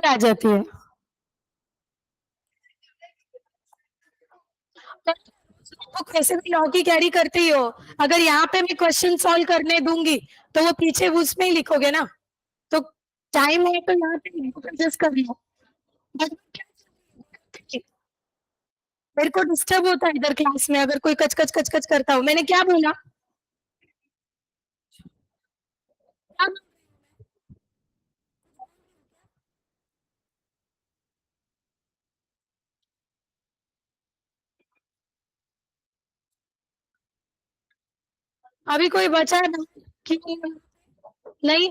आ जाती है। वो कैसे भी लॉ की कैरी करते ही हो, अगर यहाँ पे मैं क्वेश्चन सॉल्व करने दूंगी तो वो पीछे उसमें ही लिखोगे ना, तो टाइम है तो यहाँ पे एडजस्ट कर लो। मेरे को डिस्टर्ब होता है इधर क्लास में अगर कोई कच कच कच कच करता हो। मैंने क्या बोला? अब अभी कोई बचा है ना कि नहीं?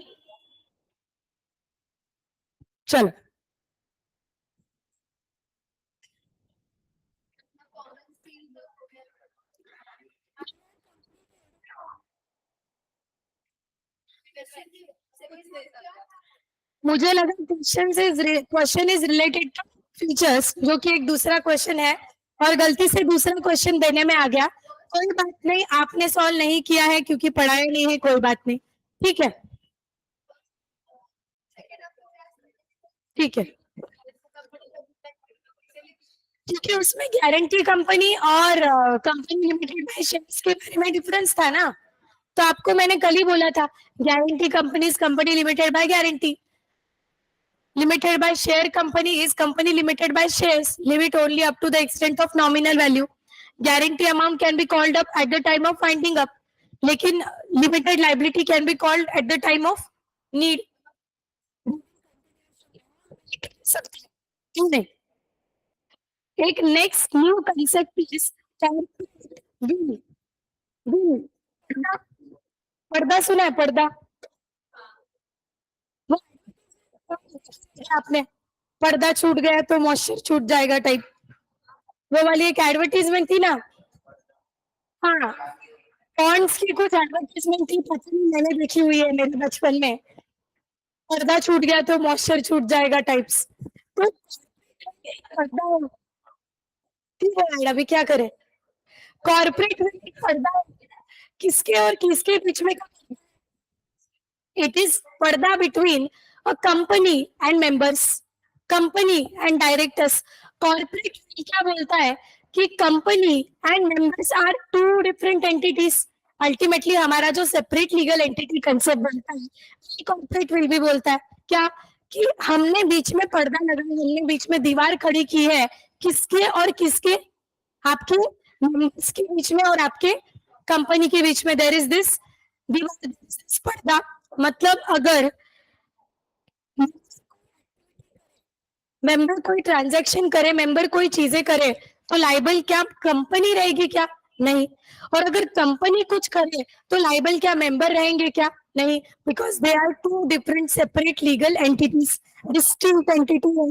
चलो, मुझे लगा question is related to features, जो कि एक दूसरा क्वेश्चन है और गलती से दूसरा क्वेश्चन देने में आ गया। कोई बात नहीं, आपने सॉल्व नहीं किया है क्योंकि पढ़ाया नहीं है, कोई बात नहीं, ठीक है ठीक है। क्योंकि उसमें गारंटी कंपनी और कंपनी लिमिटेड बाय शेयर्स के बारे में डिफरेंस था ना, तो आपको मैंने कल ही बोला था, guarantee company is company limited by guarantee, limited by share company is company limited by shares, limit only up to the extent of nominal value, guarantee amount can be called up at the time of winding up, लेकिन limited liability can be called at the time of need। क्यों नहीं? एक next new concept is will. Will पर्दा सुना है? पर्दा आपने, पर्दा छूट गया तो मॉइस्चर छूट जाएगा टाइप, वो वाली एक एडवर्टीजमेंट थी ना। हाँ, पॉन्ड्स की कुछ एडवर्टाइजमेंट थी, पता नहीं, मैंने देखी हुई है मेरे बचपन में, पर्दा छूट गया तो मॉइस्चर छूट जाएगा टाइप्स। तो पर्दा ठीक है, अभी क्या करें? कॉर्पोरेट पर्दा किसके और किसके बीच में? इट इज पर्दा between a company and members, company and directors. Corporate क्या बोलता है कि company and members are two different entities. Ultimately हमारा जो सेपरेट लीगल एंटिटी कंसेप्ट बनता है, कॉर्पोरेट विल भी बोलता है क्या, कि हमने बीच में पर्दा लगाया, हमने बीच में दीवार खड़ी की है, किसके और किसके? आपके मेंबर्स के बीच में और आपके कंपनी के बीच में देयर इज दिस दीवार, पर्दा। मतलब अगर मेंबर कोई ट्रांजैक्शन करे, मेंबर कोई चीजें करे, तो लाइबल क्या कंपनी रहेगी क्या? नहीं। और अगर कंपनी कुछ करे तो लाइबल क्या मेंबर रहेंगे क्या? नहीं, because they are two different separate legal entities, distinct entity है।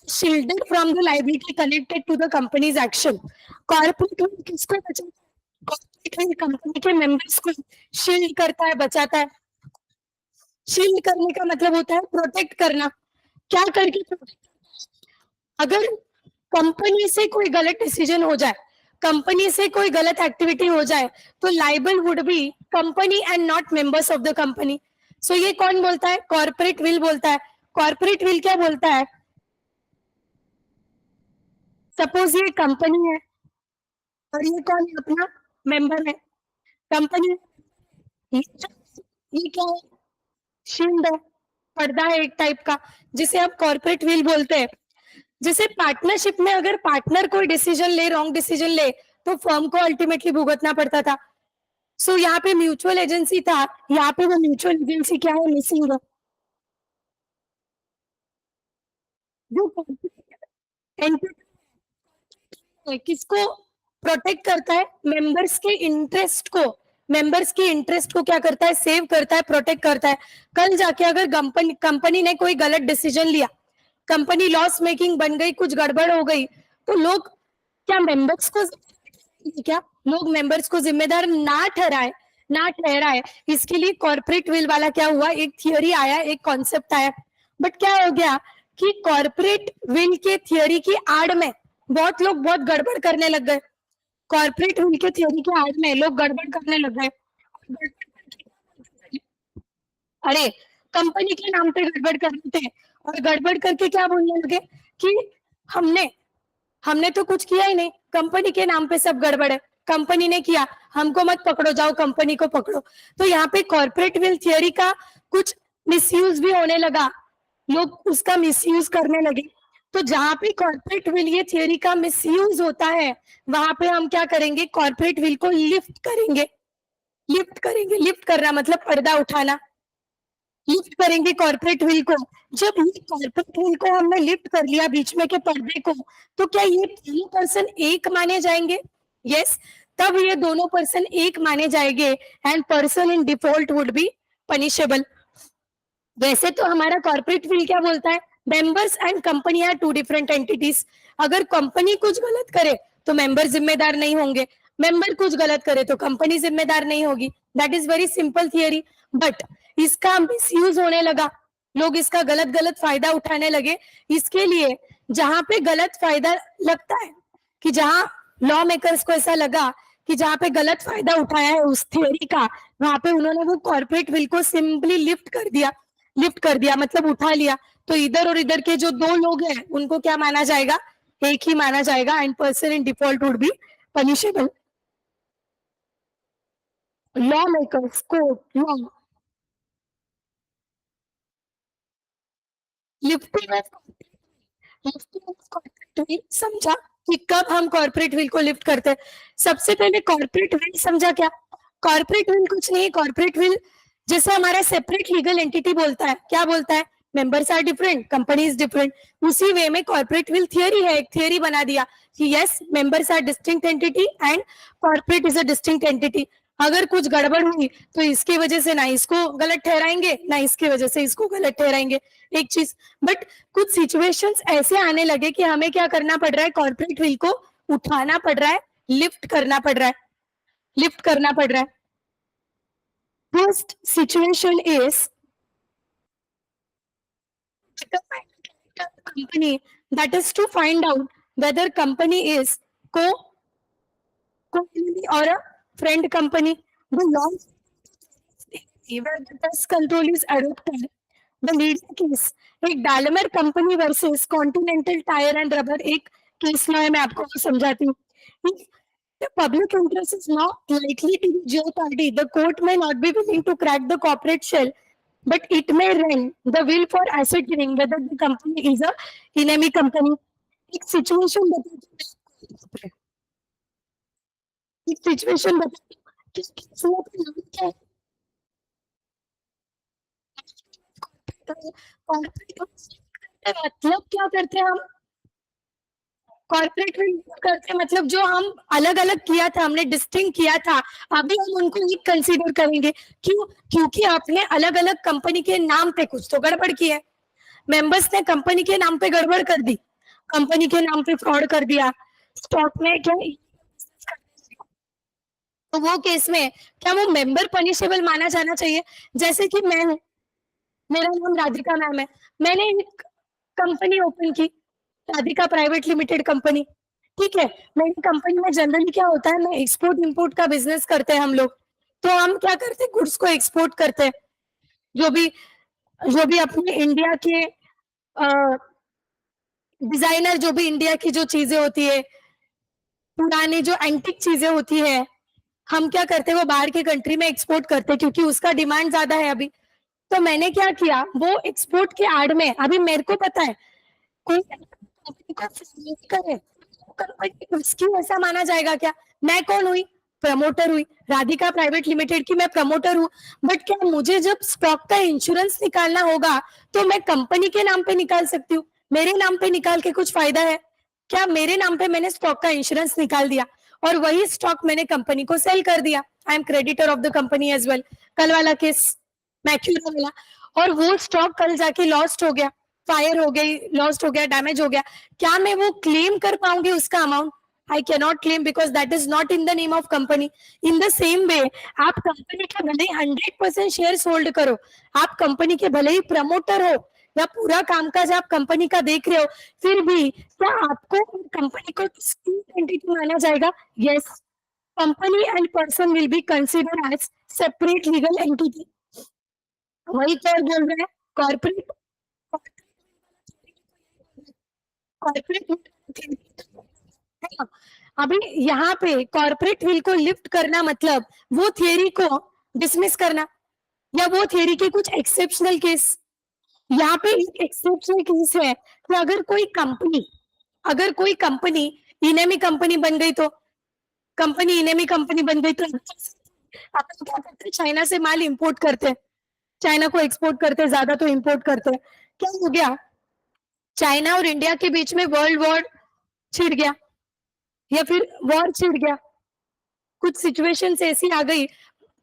shielded from the liability connected to the company's action। Corporate किसको बचाता है? कॉर्पोरेट कंपनी के मेंबर्स को शील्ड करता है, बचाता है। शील्ड करने का मतलब होता है प्रोटेक्ट करना। क्या करके प्रोटेक्ट? अगर कंपनी से कोई गलत डिसीजन हो जाए, कंपनी से कोई गलत एक्टिविटी हो जाए, तो liable would be company and not members of the company. So ये कौन बोलता है? कॉर्पोरेट विल बोलता है। कॉर्पोरेट विल क्या बोलता है? सपोज ये कंपनी है और ये कौन है? अपना मेंबर है। कंपनी ये क्या है? शील्ड है, पर्दा है एक टाइप का, जिसे आप कॉर्पोरेट विल बोलते हैं। जैसे पार्टनरशिप में अगर पार्टनर कोई डिसीजन ले, रॉन्ग डिसीजन ले, तो फर्म को अल्टीमेटली भुगतना पड़ता था। सो यहाँ पे म्यूचुअल एजेंसी था, यहाँ पे वो म्यूचुअल एजेंसी क्या है? मिसिंग है। जो किसको प्रोटेक्ट करता है? मेंबर्स के इंटरेस्ट को। मेंबर्स के इंटरेस्ट को क्या करता है? सेव करता है, प्रोटेक्ट करता है। कल जाके अगर कंपनी ने कोई गलत डिसीजन लिया, कंपनी लॉस मेकिंग बन गई, कुछ गड़बड़ हो गई, तो लोग क्या मेंबर्स को, क्या लोग मेंबर्स को जिम्मेदार ना ठहराए, ना ठहराए? इसके लिए कॉर्पोरेट विल वाला क्या हुआ, एक थियोरी आया, एक कॉन्सेप्ट आया। बट क्या हो गया कि कॉर्पोरेट विल के थियोरी की आड़ में बहुत लोग बहुत गड़बड़ करने लग गए। कॉर्पोरेट विल के थ्योरी के आड़ में लोग गड़बड़ करने लग गए। अरे कंपनी के नाम पे गड़बड़ कर रहे थे और गड़बड़ करके क्या बोलने लगे कि हमने हमने तो कुछ किया ही नहीं, कंपनी के नाम पे सब गड़बड़ है, कंपनी ने किया, हमको मत पकड़ो, जाओ कंपनी को पकड़ो। तो यहाँ पे कॉर्पोरेट विल थियरी का कुछ मिसयूज भी होने लगा, लोग उसका मिसयूज करने लगे। तो जहां पे कॉर्पोरेट विल ये थियरी का मिसयूज होता है, वहां पे हम क्या करेंगे, कॉर्पोरेट विल को लिफ्ट करेंगे। लिफ्ट करेंगे, लिफ्ट करना मतलब पर्दा उठाना, लिफ्ट करेंगे कॉर्पोरेट विल को। जब ये कॉर्पोरेट विल को हमने लिफ्ट कर लिया बीच में के पर्दे को, तो क्या ये तीनों पर्सन एक माने जाएंगे? यस, तब ये दोनों पर्सन एक माने जाएंगे and person in default would be punishable. वैसे तो हमारा कॉर्पोरेट विल क्या बोलता है, members and company are two different entities. अगर कंपनी कुछ गलत करे तो मेंबर जिम्मेदार नहीं होंगे, मेंबर कुछ गलत करे तो कंपनी जिम्मेदार नहीं होगी। That is very simple theory. But इसका मिसयूज होने लगा, लोग इसका गलत गलत फायदा उठाने लगे। इसके लिए जहां पे गलत फायदा लगता है, कि जहां लॉ मेकर्स को ऐसा लगा कि जहां पे गलत फायदा उठाया है उस थियरी का, वहां पे उन्होंने वो कॉर्पोरेट विल को सिंपली लिफ्ट कर दिया। लिफ्ट कर दिया मतलब उठा लिया। तो इधर और इधर के जो दो लोग हैं उनको क्या माना जाएगा, एक ही माना जाएगा and person in default would be punishable. Law makers court law lifting of corporate will समझा कि कब हम कॉर्पोरेट विल को लिफ्ट करते हैं। सबसे पहले कॉर्पोरेट विल समझा क्या, कॉर्पोरेट विल कुछ नहीं, कॉर्पोरेट विल जैसे हमारा सेपरेट लीगल एंटिटी बोलता है, क्या बोलता है, members are different, company is different. उसी वे में कॉर्पोरेट विल थियरी है, एक थियरी बना दिया कि yes members are distinct entity and corporate is a distinct entity. अगर कुछ गड़बड़ हुई तो इसकी वजह से ना इसको गलत ठहराएंगे ना इसकी वजह से इसको गलत ठहराएंगे, एक चीज। बट कुछ सिचुएशंस ऐसे आने लगे कि हमें क्या करना पड़ रहा है, कॉर्पोरेट विल को उठाना पड़ रहा है, लिफ्ट करना पड़ रहा है, लिफ्ट करना पड़ रहा है। First situation is company, that is to find out whether company is co-enemy or a friend company. The law where the pest control is adopted. The leading case एक Daimler company versus Continental tyre and rubber एक case में है, मैं आपको समझाती हूँ। The public interest is not likely to be jeoparded. The court may not be willing to crack the corporate shell, but it may run the will for ascertaining whether the company is a enemy company. एक situation बताती हूँ, एक situation बताती हूँ कि क्या मतलब क्या करते हैं हम, कॉर्पोरेट करते मतलब जो हम अलग अलग किया था, हमने डिस्टिंक्ट किया था, अभी हम उनको ही कंसीडर करेंगे। क्यों, क्योंकि आपने अलग अलग कंपनी के नाम पे कुछ तो गड़बड़ की है। मेंबर्स ने कंपनी के नाम पे गड़बड़ कर दी, कंपनी के नाम पे फ्रॉड कर दिया, स्टॉक में क्या, तो वो केस में क्या वो मेंबर पनिशेबल माना जाना चाहिए? जैसे कि मैं हूं, मेरा नाम राधिका मैम है, मैंने एक कंपनी ओपन की, राधिका प्राइवेट लिमिटेड कंपनी, ठीक है। मेरी कंपनी में जनरली क्या होता है, मैं एक्सपोर्ट इंपोर्ट का बिजनेस करते हैं हम लोग। तो हम क्या करते हैं, गुड्स को एक्सपोर्ट करते हैं, जो भी अपने इंडिया के डिजाइनर, जो भी इंडिया की जो चीजें होती है, पुरानी जो एंटिक चीजें होती है, हम क्या करते हैं वो बाहर के कंट्री में एक्सपोर्ट करते हैं क्योंकि उसका डिमांड ज्यादा है अभी। तो मैंने क्या किया, वो एक्सपोर्ट के आड़ में, अभी मेरे को पता है कोई करे उसकी ऐसा माना जाएगा क्या, मैं कौन हुई, प्रमोटर हुई, राधिका प्राइवेट लिमिटेड की मैं प्रमोटर हूँ। बट क्या मुझे जब स्टॉक का इंश्योरेंस निकालना होगा तो मैं कंपनी के नाम पे निकाल सकती हूँ, मेरे नाम पे निकाल के कुछ फायदा है क्या? मेरे नाम पे मैंने स्टॉक का इंश्योरेंस निकाल दिया और वही स्टॉक मैंने कंपनी को सेल कर दिया, I am creditor of the company as well. कल वाला केस मैक्यूरा वाला, और वो स्टॉक कल जाके लॉस्ट हो गया, फायर हो गई, लॉस्ट हो गया, डैमेज हो गया, क्या मैं वो क्लेम कर पाऊंगी उसका amount? I can not claim because that is not in the name of company. In the same way आप कंपनी के भले ही 100% शेयर होल्ड करो, आप कंपनी के भले ही प्रमोटर हो, या पूरा कामकाज आप कंपनी का देख रहे हो, फिर भी क्या आपको कंपनी को एंटिटी माना जाएगा? Yes, company and person will be consider as separate legal entity. वही क्या बोल रहे हैं, कॉर्पोरेट कॉर्पोरेट अभी यहाँ पे कॉर्पोरेट विल को लिफ्ट करना मतलब वो थियरी को डिसमिस करना, या वो थियरी के कुछ एक्सेप्शनल केस। यहाँ पे एक एक्सेप्शनल केस है कि अगर कोई कंपनी इनेमी कंपनी बन गई, तो कंपनी इनेमी कंपनी बन गई, तो अपन क्या करते हैं, चाइना से माल इंपोर्ट करते हैं, चाइना को एक्सपोर्ट करते हैं ज्यादा, तो इंपोर्ट करते हैं। क्या हो गया, चाइना और इंडिया के बीच में वर्ल्ड वॉर छिड़ गया, या फिर वॉर छिड़ गया, कुछ सिचुएशंस ऐसी आ गई,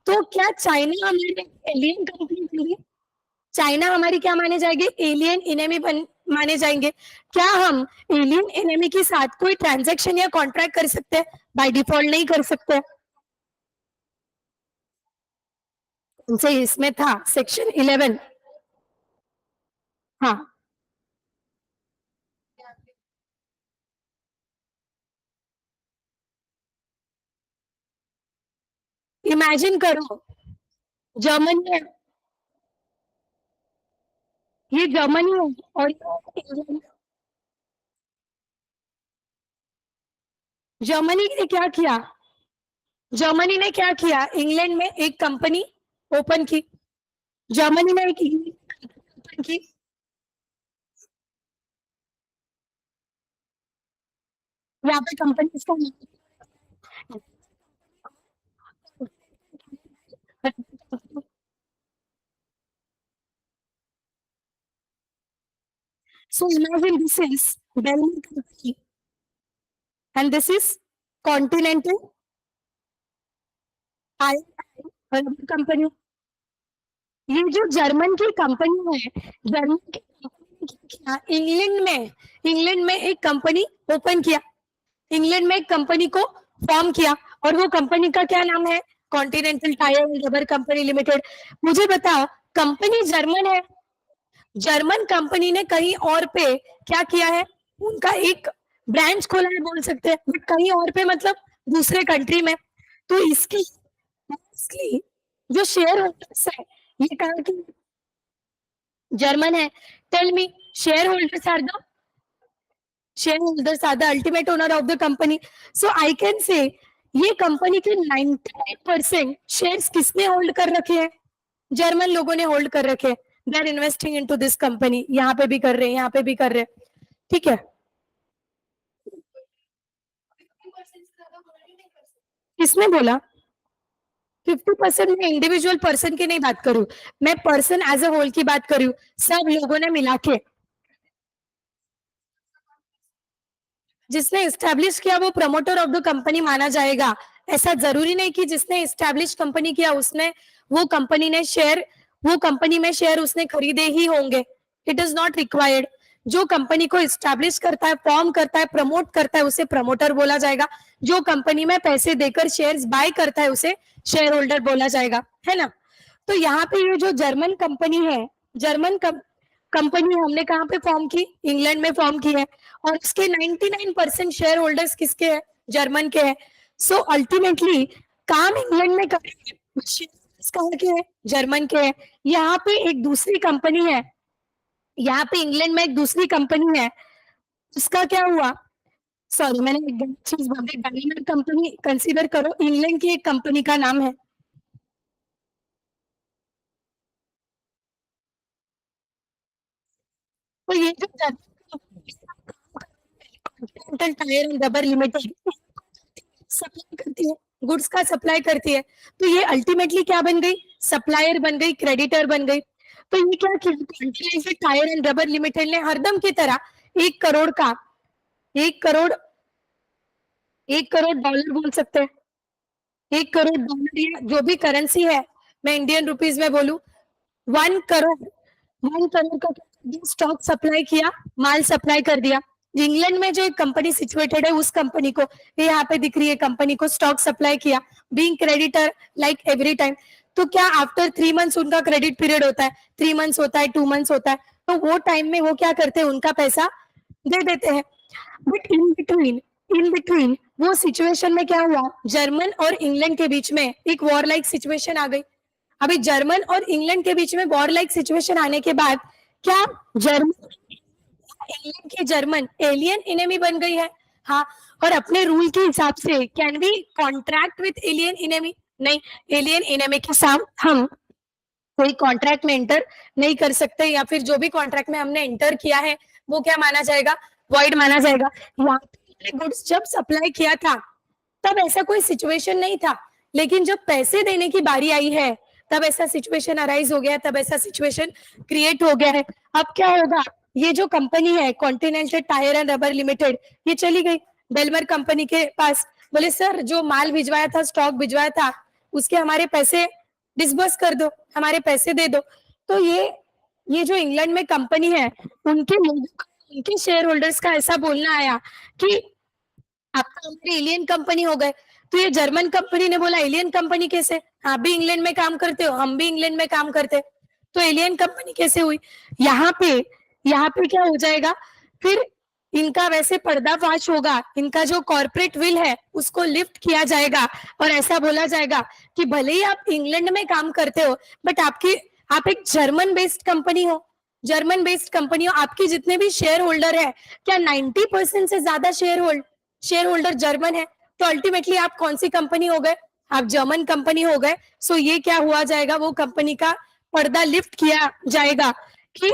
तो क्या चाइना हमारी एलियन कंपनी बन गई? चाइना हमारी क्या माने जाएंगे, एलियन इनेमी माने जाएंगे? क्या हम एलियन इनेमी के साथ कोई ट्रांजैक्शन या कॉन्ट्रैक्ट कर सकते हैं? बाय डिफॉल्ट नहीं कर सकते। उनसे इसमें था सेक्शन 11। हाँ, इमेजिन करो, जर्मनी है, ये जर्मनी है और इंग्लैंड। जर्मनी ने क्या किया, जर्मनी ने क्या किया, इंग्लैंड में एक कंपनी ओपन की, जर्मनी में एक ओपन की, यहाँ पे कंपनी का so imagine this is Belgian company and this is Continental Iron company. ये जो जर्मन की कंपनी है, जर्मन की कंपनी इंग्लैंड में एक कंपनी ओपन किया, इंग्लैंड में एक कंपनी को फॉर्म किया, और वो कंपनी का क्या नाम है, continental tyre and rubber company limited. मुझे बताओ, कंपनी जर्मन है, जर्मन कंपनी ने कहीं और पे क्या किया है, उनका एक ब्रांच खोला है बोल सकते हैं, बट कहीं और पे मतलब दूसरे कंट्री में। तो इसकी जो शेयर होल्डर्स है, ये कहा कि जर्मन है। Tell me, shareholders are the shareholders are the ultimate owner of the company. So I can say ये कंपनी के 99% शेयर्स किसने होल्ड कर रखे हैं, जर्मन लोगों ने होल्ड कर रखे हैं। They are investing into this company, यहाँ पे भी कर रहे हैं, यहाँ पे भी कर रहे हैं, ठीक है। किसने बोला 50%? मैं इंडिविजुअल पर्सन की नहीं बात करूं, मैं पर्सन एज अ होल की बात करूं, सब लोगों ने मिला के। जिसने एस्टैब्लिश किया वो प्रमोटर ऑफ द कंपनी माना जाएगा। ऐसा जरूरी नहीं कि जिसने एस्टैब्लिश कंपनी किया उसने वो कंपनी ने शेयर वो कंपनी में शेयर उसने खरीदे ही होंगे। It is not required. जो कंपनी को एस्टैब्लिश करता है, फॉर्म करता है, प्रमोट करता है, उसे प्रमोटर बोला जाएगा। जो कंपनी में पैसे देकर शेयर्स बाय करता है उसे शेयर होल्डर बोला जाएगा, है ना। तो यहाँ पे ये जो जर्मन कंपनी है, जर्मन कंपनी हमने कहाँ पे फॉर्म की, इंग्लैंड में फॉर्म की है, और इसके 99% शेयर होल्डर्स किसके हैं, जर्मन के हैं। सो अल्टीमेटली काम इंग्लैंड में करेंगे, कहाँ के हैं, जर्मन के हैं। यहाँ पे एक दूसरी कंपनी है, यहाँ पे इंग्लैंड में एक दूसरी कंपनी है, उसका क्या हुआ, सॉरी मैंने एक गलत चीज बोल दी, डायमंड कंपनी कंसीडर करो, इंग्लैंड की एक कंपनी का नाम है। तो ये जो tyre and rubber limited supply करती है, गुड्स का सप्लाई करती है, तो ये अल्टीमेटली क्या बन गई, सप्लायर बन गई, क्रेडिटर बन गई। तो ये क्या किया, continental tyre and rubber limited ने हरदम की तरह 1 करोड़ का 1 करोड़ 1 करोड़ डॉलर बोल सकते हैं, 1 करोड़ डॉलर या जो भी करेंसी है, मैं इंडियन रुपीज में बोलूं, 1 करोड़ 1 करोड़ का स्टॉक सप्लाई किया, माल सप्लाई कर दिया। इंग्लैंड में जो एक कंपनी सिचुएटेड है, उस कंपनी को, ये यहाँ पे दिख रही है, कंपनी को स्टॉक सप्लाई किया, being creditor like every time. तो क्या आफ्टर 3 मंथ्स उनका क्रेडिट पीरियड होता है, 3 मंथ्स होता है, 2 मंथ्स होता है, तो वो टाइम में वो क्या करते हैं, उनका पैसा दे देते हैं। बट इन बिटवीन वो सिचुएशन में क्या हुआ, जर्मन और इंग्लैंड के बीच में एक वॉर लाइक सिचुएशन आ गई। अभी जर्मन और इंग्लैंड के बीच में वॉर लाइक सिचुएशन आने के बाद क्या जर्मन इंग्लैंड की जर्मन एलियन इनेमी बन गई है? हाँ। और अपने रूल के हिसाब से can we contract with alien enemy? नहीं, एलियन इनेमी के साथ हम कोई कॉन्ट्रैक्ट में एंटर नहीं कर सकते, या फिर जो भी कॉन्ट्रैक्ट में हमने एंटर किया है वो क्या माना जाएगा, वॉइड माना जाएगा। वहां पे गुड्स जब सप्लाई किया था तब ऐसा कोई सिचुएशन नहीं था, लेकिन जब पैसे देने की बारी आई है तब ऐसा सिचुएशन अराइज हो गया, तब ऐसा सिचुएशन क्रिएट हो गया है। अब क्या होगा, ये जो कंपनी है continental tyre and rubber limited, ये चली गई बेलमर कंपनी के पास, बोले सर जो माल भिजवाया था, स्टॉक भिजवाया था, उसके हमारे पैसे डिसबर्स कर दो, हमारे पैसे दे दो। तो ये जो इंग्लैंड में कंपनी है, उनके लोगों का, उनके शेयर होल्डर्स का ऐसा बोलना आया कि आप तो हमारी एलियन कंपनी हो गए। तो ये जर्मन कंपनी ने बोला एलियन कंपनी कैसे, आप भी इंग्लैंड में काम करते हो, हम भी इंग्लैंड में काम करते हैं, तो एलियन कंपनी कैसे हुई? यहाँ पे यहाँ पे क्या हो जाएगा, फिर इनका वैसे पर्दाफाश होगा, इनका जो कॉर्पोरेट विल है उसको लिफ्ट किया जाएगा, और ऐसा बोला जाएगा कि भले ही आप इंग्लैंड में काम करते हो, बट आप एक जर्मन बेस्ड कंपनी हो, जर्मन बेस्ड कंपनी हो, आपके जितने भी शेयर होल्डर है, क्या 90% से ज्यादा शेयर होल्डर जर्मन है, तो अल्टीमेटली आप कौन सी कंपनी हो गए, आप जर्मन कंपनी हो गए। सो ये क्या हुआ जाएगा, वो कंपनी का पर्दा लिफ्ट किया जाएगा कि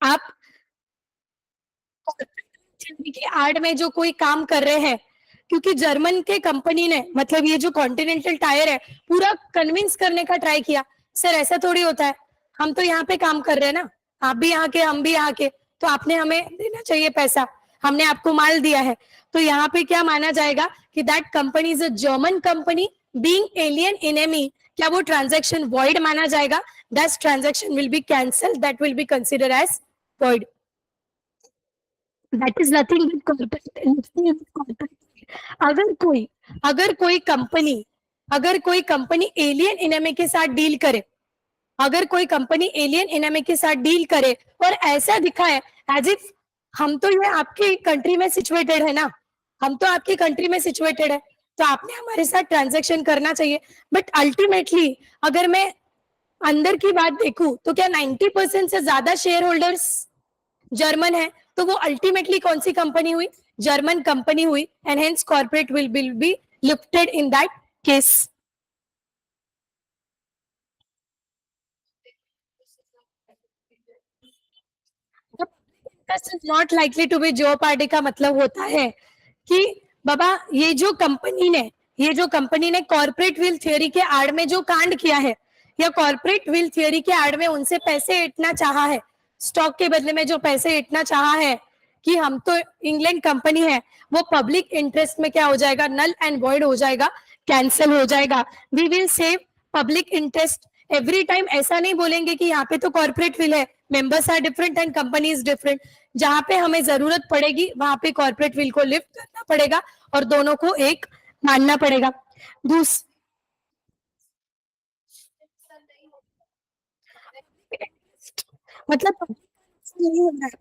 आप की आड़ में जो कोई काम कर रहे हैं, क्योंकि जर्मन के कंपनी ने, मतलब ये जो कॉन्टिनेंटल टायर है, पूरा कन्विंस करने का ट्राई किया, सर ऐसा थोड़ी होता है, हम तो यहाँ पे काम कर रहे हैं ना, आप भी यहाँ के हम भी यहाँ के, तो आपने हमें देना चाहिए पैसा, हमने आपको माल दिया है। तो यहाँ पे क्या माना जाएगा कि that company is a German company being alien enemy, क्या वो ट्रांजैक्शन वॉइड माना जाएगा? That transaction will be cancel, that will be consider as void. That is nothing but corporate. अगर कोई अगर कोई कंपनी अगर कोई कंपनी एलियन इनेमी के साथ डील करे, अगर कोई कंपनी एलियन इनेमी के साथ डील करे और ऐसा दिखाए एज इफ हम तो ये आपकी कंट्री में सिचुएटेड है ना, हम तो आपकी कंट्री में सिचुएटेड है, तो आपने हमारे साथ ट्रांजेक्शन करना चाहिए। बट अल्टीमेटली अगर मैं अंदर की बात देखूं तो क्या 90% से ज्यादा शेयर होल्डर्स जर्मन है, तो वो अल्टीमेटली कौन सी कंपनी हुई, जर्मन कंपनी हुई, and hence corporate veil be lifted in that case. Not likely to be जो पार्टी का मतलब होता है कि बाबा ये जो कंपनी ने कॉर्पोरेट विल थियोरी के आड़ में जो कांड किया है, या कॉर्पोरेट विल थियोरी के आड़ में उनसे पैसे इतना चाहा है, स्टॉक के बदले में जो पैसे इतना चाहा है कि हम तो इंग्लैंड कंपनी है, वो पब्लिक इंटरेस्ट में क्या हो जाएगा, नल एंड वॉइड हो जाएगा, कैंसिल हो जाएगा। We will save public interest every time. ऐसा नहीं बोलेंगे कि यहाँ पे तो कॉर्पोरेट विल है, members are different and company is different, जहां पे हमें जरूरत पड़ेगी वहां पे कॉर्पोरेट विल को लिफ्ट करना पड़ेगा और दोनों को एक मानना पड़ेगा। दूस मतलब नहीं हो रहा है।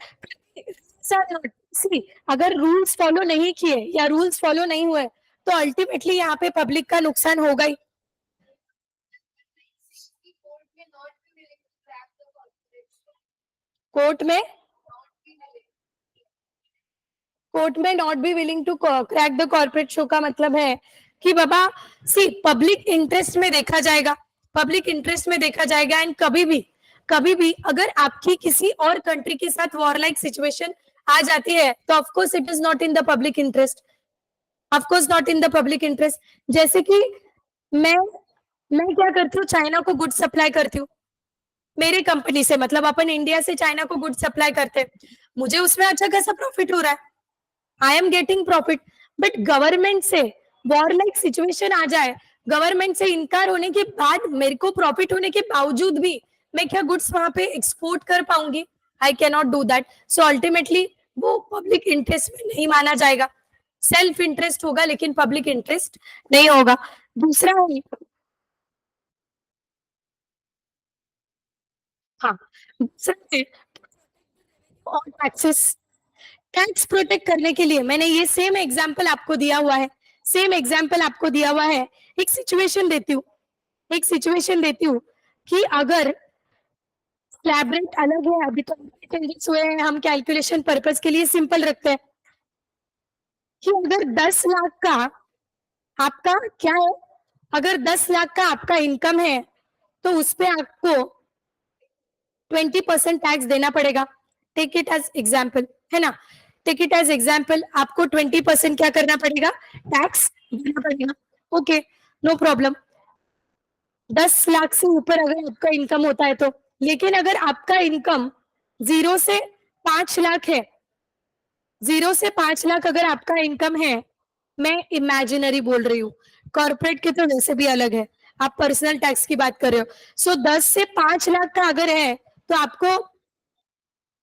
सी, अगर रूल्स फॉलो नहीं किए या रूल्स फॉलो नहीं हुए तो अल्टीमेटली यहाँ पे पब्लिक का नुकसान होगा ही। कोर्ट में कोर्ट में not be willing to crack the corporate show का मतलब है कि बाबा सी, पब्लिक इंटरेस्ट में देखा जाएगा, पब्लिक इंटरेस्ट में देखा जाएगा, एंड कभी भी अगर आपकी किसी और कंट्री के साथ वॉर लाइक सिचुएशन आ जाती है तो of course it is not in the public interest, of course not in the public interest. जैसे कि मैं मैं क्या करती हूँ, चाइना को गुड सप्लाई करती हूँ, मेरे कंपनी से, मतलब अपन इंडिया से चाइना को गुड सप्लाई करते हैं, मुझे उसमें अच्छा खासा प्रॉफिट हो रहा है, I am getting profit. But government से वॉर लाइक सिचुएशन आ जाए, गवर्नमेंट से इनकार होने के बाद मेरे को प्रॉफिट होने के बावजूद भी मैं क्या गुड्स वहां पे एक्सपोर्ट कर पाऊंगी? I can not do that. So ultimately वो पब्लिक इंटरेस्ट में नहीं माना जाएगा, सेल्फ इंटरेस्ट होगा लेकिन पब्लिक इंटरेस्ट नहीं होगा। दूसरा है, हाँ, दूसरा है और टैक्सेस, टैक्स प्रोटेक्ट करने के लिए मैंने ये सेम एग्जाम्पल आपको दिया हुआ है, सेम एग्जाम्पल आपको दिया हुआ है। एक सिचुएशन देती हूँ, एक सिचुएशन देती हूँ कि अगर स्लैब रेट अलग है, अभी तो चेंजेस हुए हैं, हम कैलकुलेशन पर्पस के लिए सिंपल रखते हैं कि अगर 10 लाख का आपका क्या है, अगर 10 लाख का आपका इनकम है तो उस पे आपको 20% टैक्स देना पड़ेगा। टेक इट एज एग्जाम्पल, है ना, टेक इट एज एग्जाम्पल, आपको 20% क्या करना पड़ेगा, टैक्स देना पड़ेगा। Okay, no problem. 10 लाख से ऊपर अगर आपका इनकम होता है तो, लेकिन अगर आपका इनकम 0 से 5 लाख है, 0 से 5 लाख अगर आपका इनकम है, मैं इमेजिनरी बोल रही हूँ, कॉर्पोरेट के तो वैसे भी अलग है, आप पर्सनल टैक्स की बात कर रहे हो। सो 10 से 5 लाख का अगर है तो आपको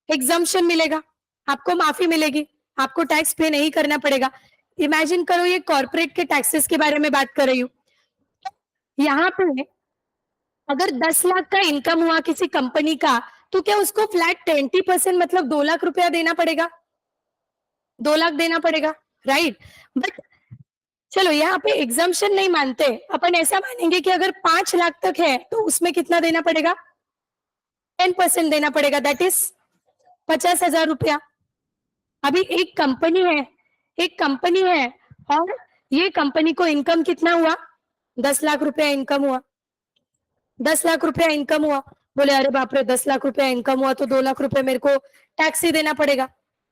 एग्जम्पशन मिलेगा, आपको माफी मिलेगी, आपको टैक्स पे नहीं करना पड़ेगा। इमेजिन करो, ये कॉर्पोरेट के टैक्सेस के बारे में बात कर रही हूँ। यहाँ पे अगर 10 लाख का इनकम हुआ किसी कंपनी का, तो क्या उसको फ्लैट 20% मतलब 2 लाख रुपया देना पड़ेगा, 2 लाख देना पड़ेगा, राइट। बट चलो यहाँ पे एग्जाम्पशन नहीं मानते, अपन ऐसा मानेंगे कि अगर 5 लाख तक है तो उसमें कितना देना पड़ेगा, 10% देना पड़ेगा, दैट इज 50,000 रुपया। अभी एक कंपनी है, एक कंपनी है और ये कंपनी को इनकम कितना हुआ, 10 लाख रुपया इनकम हुआ, 10 लाख रुपया इनकम हुआ। बोले अरे बाप रे, 10 लाख रुपया इनकम हुआ तो 2 लाख रुपए मेरे को टैक्स ही देना पड़ेगा,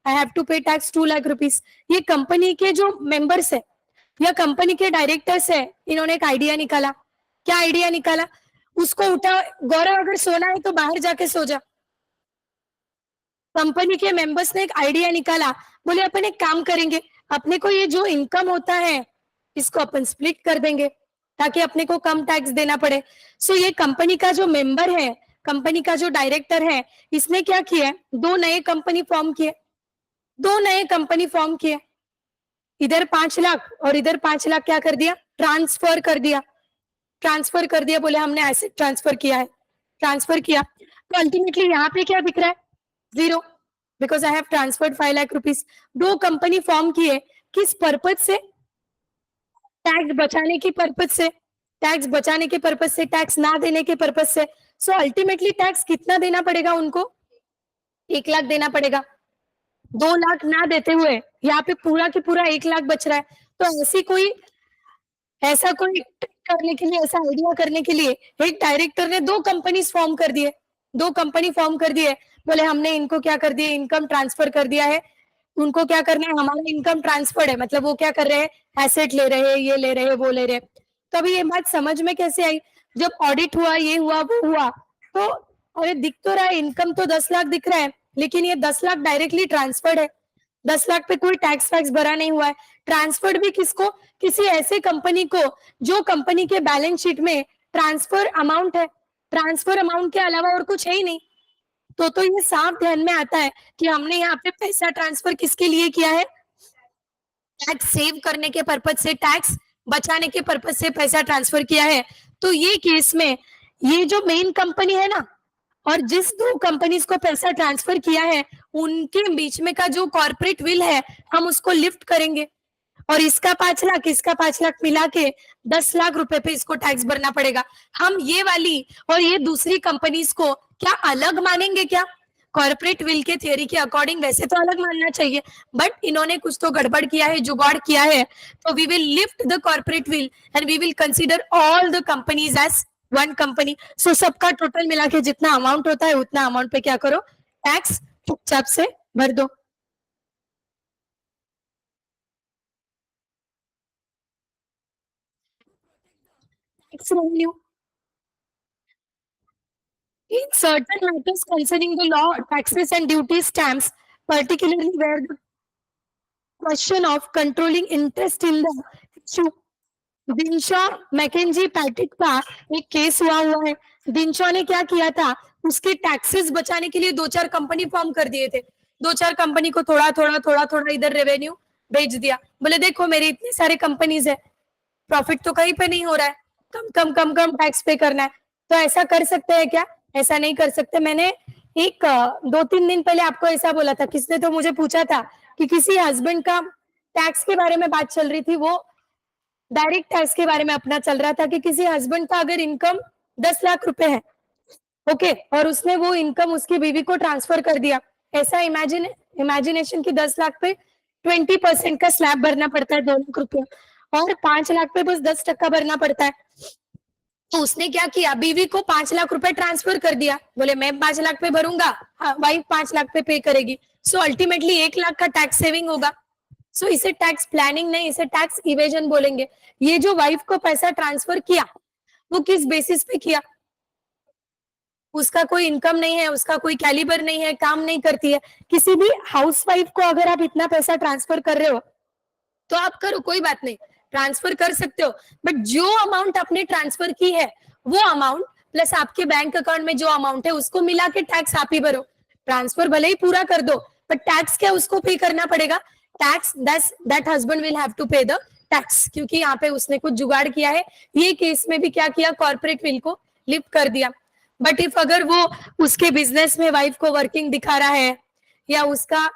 आई हैव टू पे टैक्स 2 लाख रुपीज। ये कंपनी के जो मेंबर्स है या कंपनी के डायरेक्टर्स है, इन्होंने एक आइडिया निकाला। क्या आइडिया निकाला, उसको उठा, गौरव अगर सोना है तो बाहर जाके सो जा। कंपनी के मेंबर्स ने एक आइडिया निकाला, बोले अपन एक काम करेंगे, अपने को ये जो इनकम होता है इसको अपन स्प्लिट कर देंगे ताकि अपने को कम टैक्स देना पड़े। सो ये कंपनी का जो मेंबर है, कंपनी का जो डायरेक्टर है, इसने क्या किया, 2 नए कंपनी फॉर्म किए, 2 नए कंपनी फॉर्म किए, इधर 5 लाख और इधर 5 लाख क्या कर दिया, ट्रांसफर कर दिया, ट्रांसफर कर दिया। बोले हमने एसेट ट्रांसफर किया है, ट्रांसफर किया, तो अल्टीमेटली यहाँ पे क्या दिख रहा है, 0, because I have transferred 5 lakh rupees. 2 company form किए, किस पर्पज से, टैक्स बचाने की पर्पज से, टैक्स बचाने के पर्पज से, टैक्स ना देने के पर्पज से। सो अल्टीमेटली टैक्स कितना देना पड़ेगा उनको, 1 लाख देना पड़ेगा। 2 लाख ना देते हुए यहाँ पे पूरा की पूरा 1 लाख बच रहा है। तो ऐसा कोई करने के लिए, ऐसा आइडिया करने के लिए एक डायरेक्टर ने 2 कंपनी फॉर्म कर दिए, 2 कंपनी फॉर्म कर दिए। बोले हमने इनको क्या कर दिया, इनकम ट्रांसफर कर दिया है, उनको क्या करना है, हमारा इनकम ट्रांसफर है, मतलब वो क्या कर रहे हैं, एसेट ले रहे हैं, ये ले रहे हैं, वो ले रहे हैं। तो अभी ये बात समझ में कैसे आई, जब ऑडिट हुआ, ये हुआ, वो हुआ, तो अरे दिख तो रहा है, इनकम तो 10 लाख दिख रहा है, लेकिन ये 10 लाख डायरेक्टली ट्रांसफर्ड है, 10 लाख पे कोई टैक्स वैक्स भरा नहीं हुआ है। ट्रांसफर्ड भी किसको, किसी ऐसे कंपनी को जो कंपनी के बैलेंस शीट में ट्रांसफर अमाउंट है, ट्रांसफर अमाउंट के अलावा और कुछ है ही नहीं। तो ये साफ ध्यान में आता है कि हमने यहाँ पे पैसा ट्रांसफर किसके लिए किया है, टैक्स सेव करने के पर्पज से, टैक्स बचाने के पर्पज से पैसा ट्रांसफर किया है। तो ये केस में ये जो मेन कंपनी है ना, और जिस 2 कंपनीज को पैसा ट्रांसफर किया है, उनके बीच में का जो कॉर्पोरेट विल है, हम उसको लिफ्ट करेंगे और इसका 5 लाख, इसका 5 लाख मिला के 10 लाख रुपए पे इसको टैक्स भरना पड़ेगा। हम ये वाली और ये दूसरी कंपनीज को क्या अलग मानेंगे क्या, कॉर्पोरेट विल के थियरी के अकॉर्डिंग वैसे तो अलग मानना चाहिए, बट इन्होंने कुछ तो गड़बड़ किया है, जुगाड़ किया है। तो we will lift the corporate veil and we will consider all the companies as 1 company. So सबका टोटल मिला के जितना अमाउंट होता है उतना अमाउंट पे क्या करो, टैक्स चुपचाप से भर दो। Tax revenue in certain matters concerning the law, taxes and duties stamps, particularly where the question of controlling interest in the issue. Dinshaw Maneckjee Petit का एक केस हुआ है। दिनशॉ ने क्या किया था, उसके टैक्सेस बचाने के लिए 2-4 कंपनी फॉर्म कर दिए थे, 2-4 कंपनी को थोड़ा थोड़ा थोड़ा थोड़ा इधर रेवेन्यू भेज दिया। बोले देखो मेरे इतने सारे कंपनीज है, प्रॉफिट तो कहीं पे नहीं हो रहा है, कम कम कम कम टैक्स पे करना है। तो ऐसा कर सकते हैं क्या, ऐसा नहीं कर सकते। मैंने एक 2-3 दिन पहले आपको ऐसा बोला था, किसने तो मुझे पूछा था कि किसी हस्बैंड का टैक्स के बारे में बात चल रही थी, वो डायरेक्ट टैक्स के बारे में अपना चल रहा था कि किसी हस्बैंड का अगर इनकम 10 लाख रुपए है, ओके, और उसने वो इनकम उसकी बीवी को ट्रांसफर कर दिया। ऐसा इमेजिनेशन की 10 लाख पे 20% का स्लैब भरना पड़ता है, 2 लाख रुपया, और 5 लाख पे बस 10% भरना पड़ता है। तो उसने क्या किया, बीवी को 5 लाख रुपए ट्रांसफर कर दिया, बोले मैं 5 लाख पे भरूंगा, हाँ, वाइफ 5 लाख पे करेगी। सो अल्टीमेटली 1 लाख का टैक्स सेविंग होगा। सो इसे टैक्स प्लानिंग नहीं, इसे टैक्स इवेजन बोलेंगे। ये जो वाइफ को पैसा ट्रांसफर किया, वो किस बेसिस पे किया, उसका कोई इनकम नहीं है, उसका कोई कैलिबर नहीं है, काम नहीं करती है। किसी भी हाउसवाइफ को अगर आप इतना पैसा ट्रांसफर कर रहे हो तो आप करो, कोई बात नहीं, ट्रांसफर कर सकते हो, बट जो अमाउंट आपने ट्रांसफर की है वो अमाउंट प्लस आपके बैंक अकाउंट में जो अमाउंट है उसको मिला के टैक्स आप ही भरो। ट्रांसफर भले ही पूरा कर दो, बट टैक्स क्या उसको पे करना पड़ेगा, tax that husband will have to pay the tax, क्योंकि यहाँ पे उसने कुछ जुगाड़ किया है। ये केस में भी क्या किया, कॉर्पोरेट विल को लिफ्ट कर दिया। बट इफ अगर वो उसके बिजनेस में वाइफ को वर्किंग दिखा रहा है, या उसका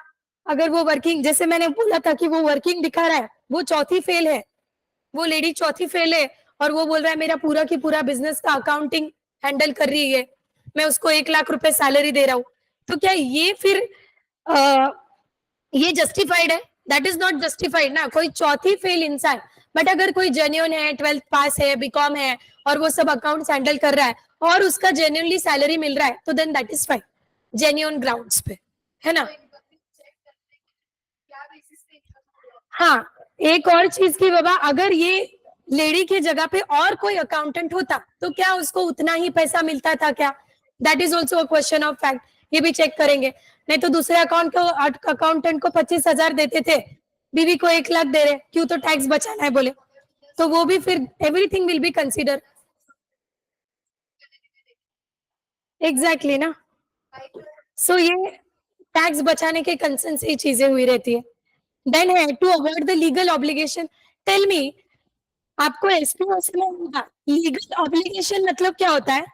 अगर वो वर्किंग, जैसे मैंने बोला था कि वो वर्किंग दिखा रहा है, वो चौथी फेल है, वो लेडी चौथी फेल है, और वो बोल रहा है मेरा पूरा की पूरा बिजनेस का अकाउंटिंग हैंडल कर रही है, मैं उसको 1 लाख रुपए सैलरी दे रहा हूँ, तो क्या ये फिर आ, ये जस्टिफाइड है? दैट इज नॉट जस्टिफाइड ना, कोई चौथी फेल इंसान। बट अगर कोई जेन्युइन है, 12th पास है, बीकॉम है, और वो सब अकाउंट्स हैंडल कर रहा है और उसका जेन्युइनली सैलरी मिल रहा है, तो then that is fine, genuine grounds पे, है ना। हाँ, एक और चीज की बाबा, अगर ये लेडी की जगह पे और कोई अकाउंटेंट होता तो क्या उसको उतना ही पैसा मिलता था क्या? That is also a question of fact, ये भी चेक करेंगे। नहीं तो दूसरे अकाउंटेंट को 25,000 देते थे, बीवी को 1 लाख दे रहे, क्यों, तो टैक्स बचाना है बोले, तो वो भी फिर everything will be consider. Exactly ना। सो ये टैक्स बचाने के कंसर्न से ये चीजें हुई रहती है। देन है to avoid the legal obligation. Tell me, आपको एसपीओ से होगा, लीगल ऑब्लिगेशन मतलब क्या होता है?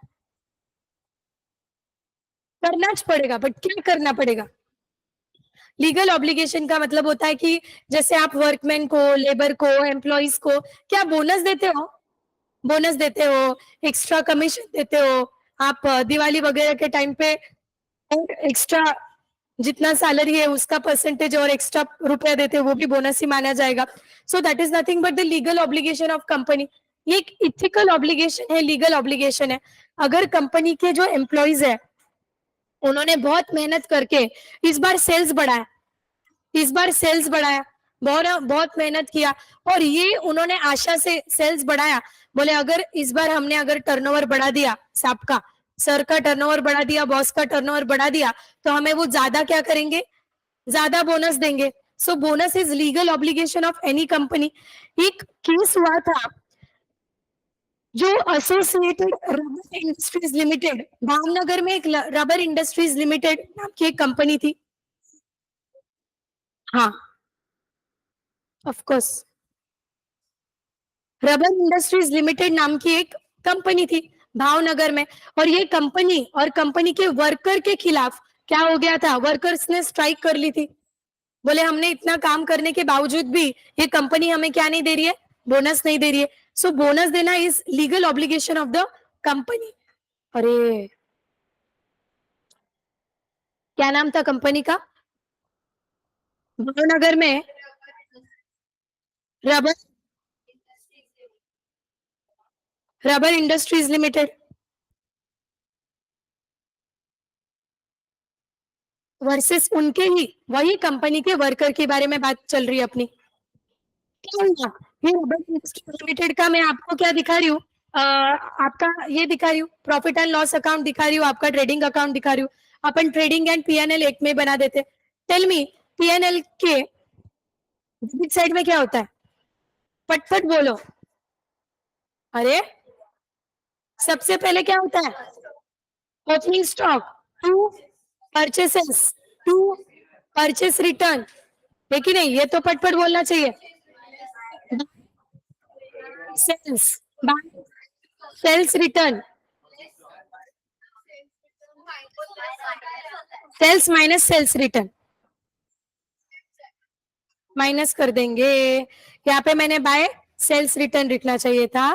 करना पड़ेगा, बट क्या करना पड़ेगा? लीगल ऑब्लिगेशन का मतलब होता है कि जैसे आप वर्कमैन को, लेबर को, एम्प्लॉइज को क्या बोनस देते हो, बोनस देते हो, एक्स्ट्रा कमीशन देते हो, आप दिवाली वगैरह के टाइम पे एक्स्ट्रा जितना सैलरी है उसका परसेंटेज और एक्स्ट्रा रुपया देते हैं, वो भी बोनस ही माना जाएगा। So that is nothing but the legal obligation of company. ये एक इथिकल ऑब्लिगेशन है, लीगल ऑब्लिगेशन है। अगर कंपनी के जो एम्प्लॉइज है उन्होंने बहुत मेहनत करके इस बार सेल्स बढ़ाया, इस बार सेल्स बढ़ाया, बहुत बहुत मेहनत किया, और ये उन्होंने आशा से सेल्स बढ़ाया, बोले अगर इस बार हमने अगर टर्नओवर बढ़ा दिया, सबका सर का टर्नओवर बढ़ा दिया, बॉस का टर्नओवर बढ़ा दिया, तो हमें वो ज्यादा क्या करेंगे, ज्यादा बोनस देंगे। सो bonus is legal obligation of any company. एक केस हुआ था, जो associated rubber industries limited, Bhavnagar में एक रबर इंडस्ट्रीज लिमिटेड नाम की एक कंपनी थी। हाँ, of course, rubber industries limited नाम की एक कंपनी थी भावनगर में, और ये कंपनी और कंपनी के वर्कर के खिलाफ क्या हो गया था, वर्कर्स ने स्ट्राइक कर ली थी। बोले हमने इतना काम करने के बावजूद भी ये कंपनी हमें क्या नहीं दे रही है, बोनस नहीं दे रही है। सो बोनस देना is legal obligation of the company. अरे, क्या नाम था कंपनी का? भावनगर में rubber rubber industries limited. Versus उनके ही वही कंपनी के वर्कर के बारे में बात चल रही है अपनी। क्या हुआ, ये रबर इंडस्ट्रीज लिमिटेड का मैं आपको क्या दिखा रही हूँ, आपका ये दिखा रही हूँ, प्रॉफिट एंड लॉस अकाउंट दिखा रही हूँ, आपका ट्रेडिंग अकाउंट दिखा रही हूँ। अपन ट्रेडिंग एंड पीएनएल एक में बना देते। टेल मी, पीएनएल के डेबिट साइड में क्या होता है? फटफट बोलो। अरे, सबसे पहले क्या होता है? Opening stock, to purchases, to purchase return, है कि नहीं? ये तो पटपट बोलना चाहिए। Sales, sales return, sales minus sales return minus कर देंगे। यहाँ पे मैंने बाय सेल्स रिटर्न लिखना चाहिए था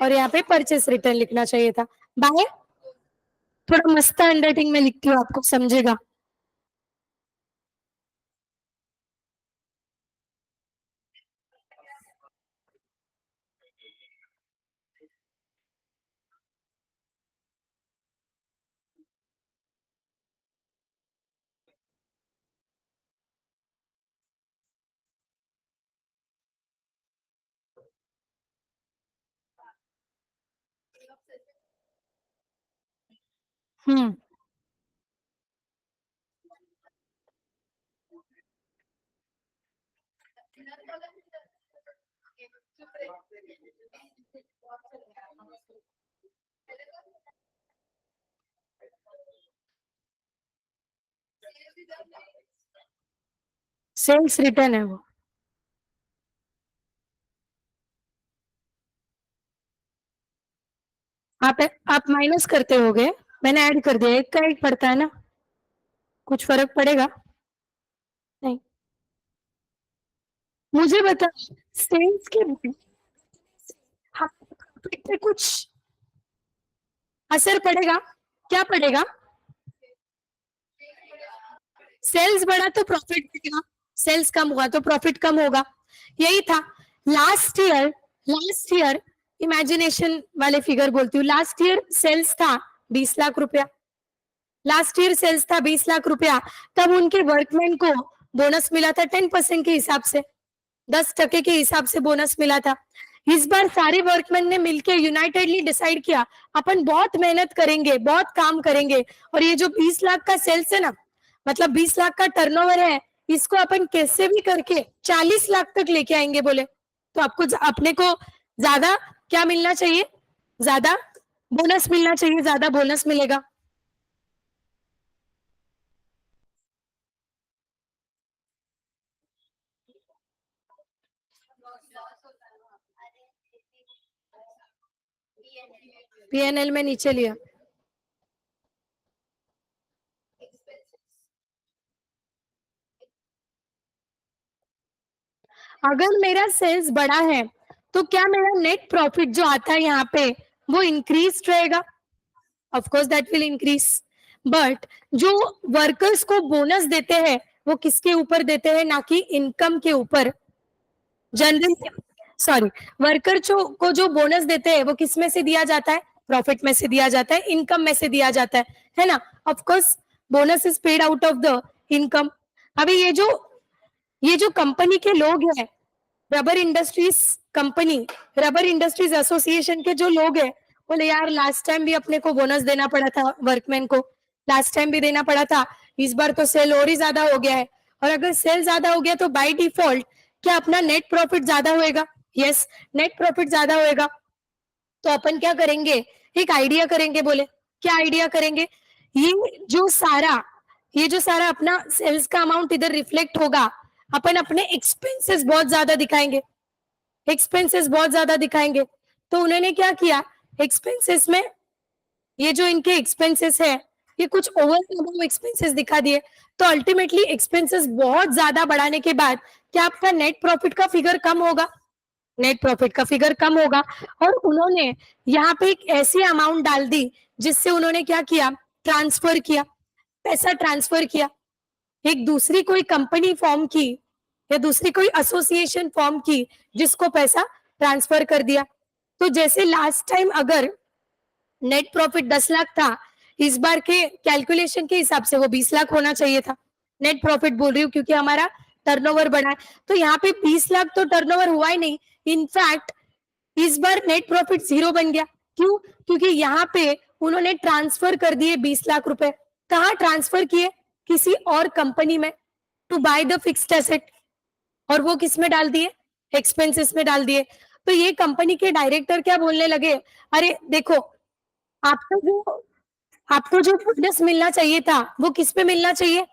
और यहाँ पे परचेस रिटर्न लिखना चाहिए था। बाय थोड़ा मस्त हैंडराइटिंग में लिखती हूँ, आपको समझेगा। हम्म सेल्स रिटर्न है वो। आप आप माइनस करते होगे, मैंने ऐड कर दिया, एक का एक पड़ता है ना, कुछ फर्क पड़ेगा नहीं। मुझे बता, सेल्स के हाँ, पे कुछ असर पड़ेगा? क्या पड़ेगा? सेल्स बढ़ा तो प्रॉफिट बढ़ेगा, सेल्स कम हुआ तो प्रॉफिट कम होगा, यही था। लास्ट ईयर इमेजिनेशन वाले फिगर बोलती हूँ, लास्ट ईयर सेल्स था 20 लाख रुपया, लास्ट ईयर सेल्स था 20 लाख रुपया, तब उनके वर्कमैन को बोनस मिला था 10% के हिसाब से, 10% के हिसाब से बोनस मिला था। इस बार सारे वर्कमैन ने मिलकर यूनाइटेडली डिसाइड किया अपन बहुत मेहनत करेंगे, बहुत काम करेंगे, और ये जो 20 लाख का सेल्स है ना, मतलब 20 लाख का टर्नओवर है, इसको अपन कैसे भी करके 40 लाख तक लेके आएंगे बोले। तो आपको अपने को ज्यादा क्या मिलना चाहिए? ज्यादा बोनस मिलना चाहिए, ज्यादा बोनस मिलेगा। पीएनएल में नीचे लिया। अगर मेरा सेल्स बड़ा है तो क्या मेरा नेट प्रॉफिट जो आता है यहाँ पे वो इंक्रीज रहेगा? Of course that will increase, but जो वर्कर्स को बोनस देते हैं वो किसके ऊपर देते हैं? ना कि इनकम के ऊपर। जनरल सॉरी, वर्कर जो बोनस देते हैं वो किस में से दिया जाता है? प्रॉफिट में से दिया जाता है, इनकम में से दिया जाता है ना? Of course bonus is paid out of the income. अभी ये जो कंपनी के लोग हैं, rubber industries company, rubber industries association के जो लोग हैं, बोले यार लास्ट टाइम भी अपने को बोनस देना पड़ा था वर्कमैन को, लास्ट टाइम भी देना पड़ा था, इस बार तो सेल और ही ज्यादा हो गया है, और अगर सेल ज्यादा हो गया तो बाय डिफॉल्ट क्या अपना नेट प्रॉफिट ज्यादा होएगा? यस, नेट प्रॉफिट ज्यादा होएगा। तो अपन क्या करेंगे? एक आइडिया करेंगे। बोले क्या आइडिया करेंगे? ये जो सारा ये जो सारा अपना सेल्स का अमाउंट इधर रिफ्लेक्ट होगा, अपन अपने एक्सपेंसेस बहुत ज्यादा दिखाएंगे, एक्सपेंसेस बहुत ज्यादा दिखाएंगे। तो उन्होंने क्या किया, एक्सपेंसेस में ये जो इनके एक्सपेंसेस है, ये कुछ ओवर एक्सपेंसेस दिखा दिए। तो अल्टीमेटली एक्सपेंसेस बहुत ज्यादा बढ़ाने के बाद क्या आपका नेट प्रॉफिट का फिगर कम होगा? नेट प्रॉफिट का फिगर कम होगा। और उन्होंने यहाँ पे एक ऐसी अमाउंट डाल दी जिससे उन्होंने क्या किया? ट्रांसफर किया, पैसा ट्रांसफर किया, एक दूसरी कोई कंपनी फॉर्म की या दूसरी कोई एसोसिएशन फॉर्म की जिसको पैसा ट्रांसफर कर दिया। तो जैसे लास्ट टाइम अगर नेट प्रॉफिट 10 लाख था, इस बार के कैलकुलेशन के हिसाब से वो 20 लाख होना चाहिए था। नेट प्रॉफिट बोल रही हूँ क्योंकि हमारा टर्नओवर बढ़ा है। तो यहाँ पे 20 लाख तो टर्नओवर हुआ ही नहीं, इनफैक्ट इस बार नेट प्रॉफिट 0 बन गया। क्यों? क्योंकि यहाँ पे उन्होंने ट्रांसफर कर दिए 20 लाख रुपए। कहाँ ट्रांसफर किए? किसी और कंपनी में, to buy the fixed asset, और वो किस में डाल दिए? एक्सपेंसेस में डाल दिए। तो ये कंपनी के डायरेक्टर क्या बोलने लगे, अरे देखो, आपको जो आपको जो बोनस मिलना चाहिए था वो किस पे मिलना चाहिए?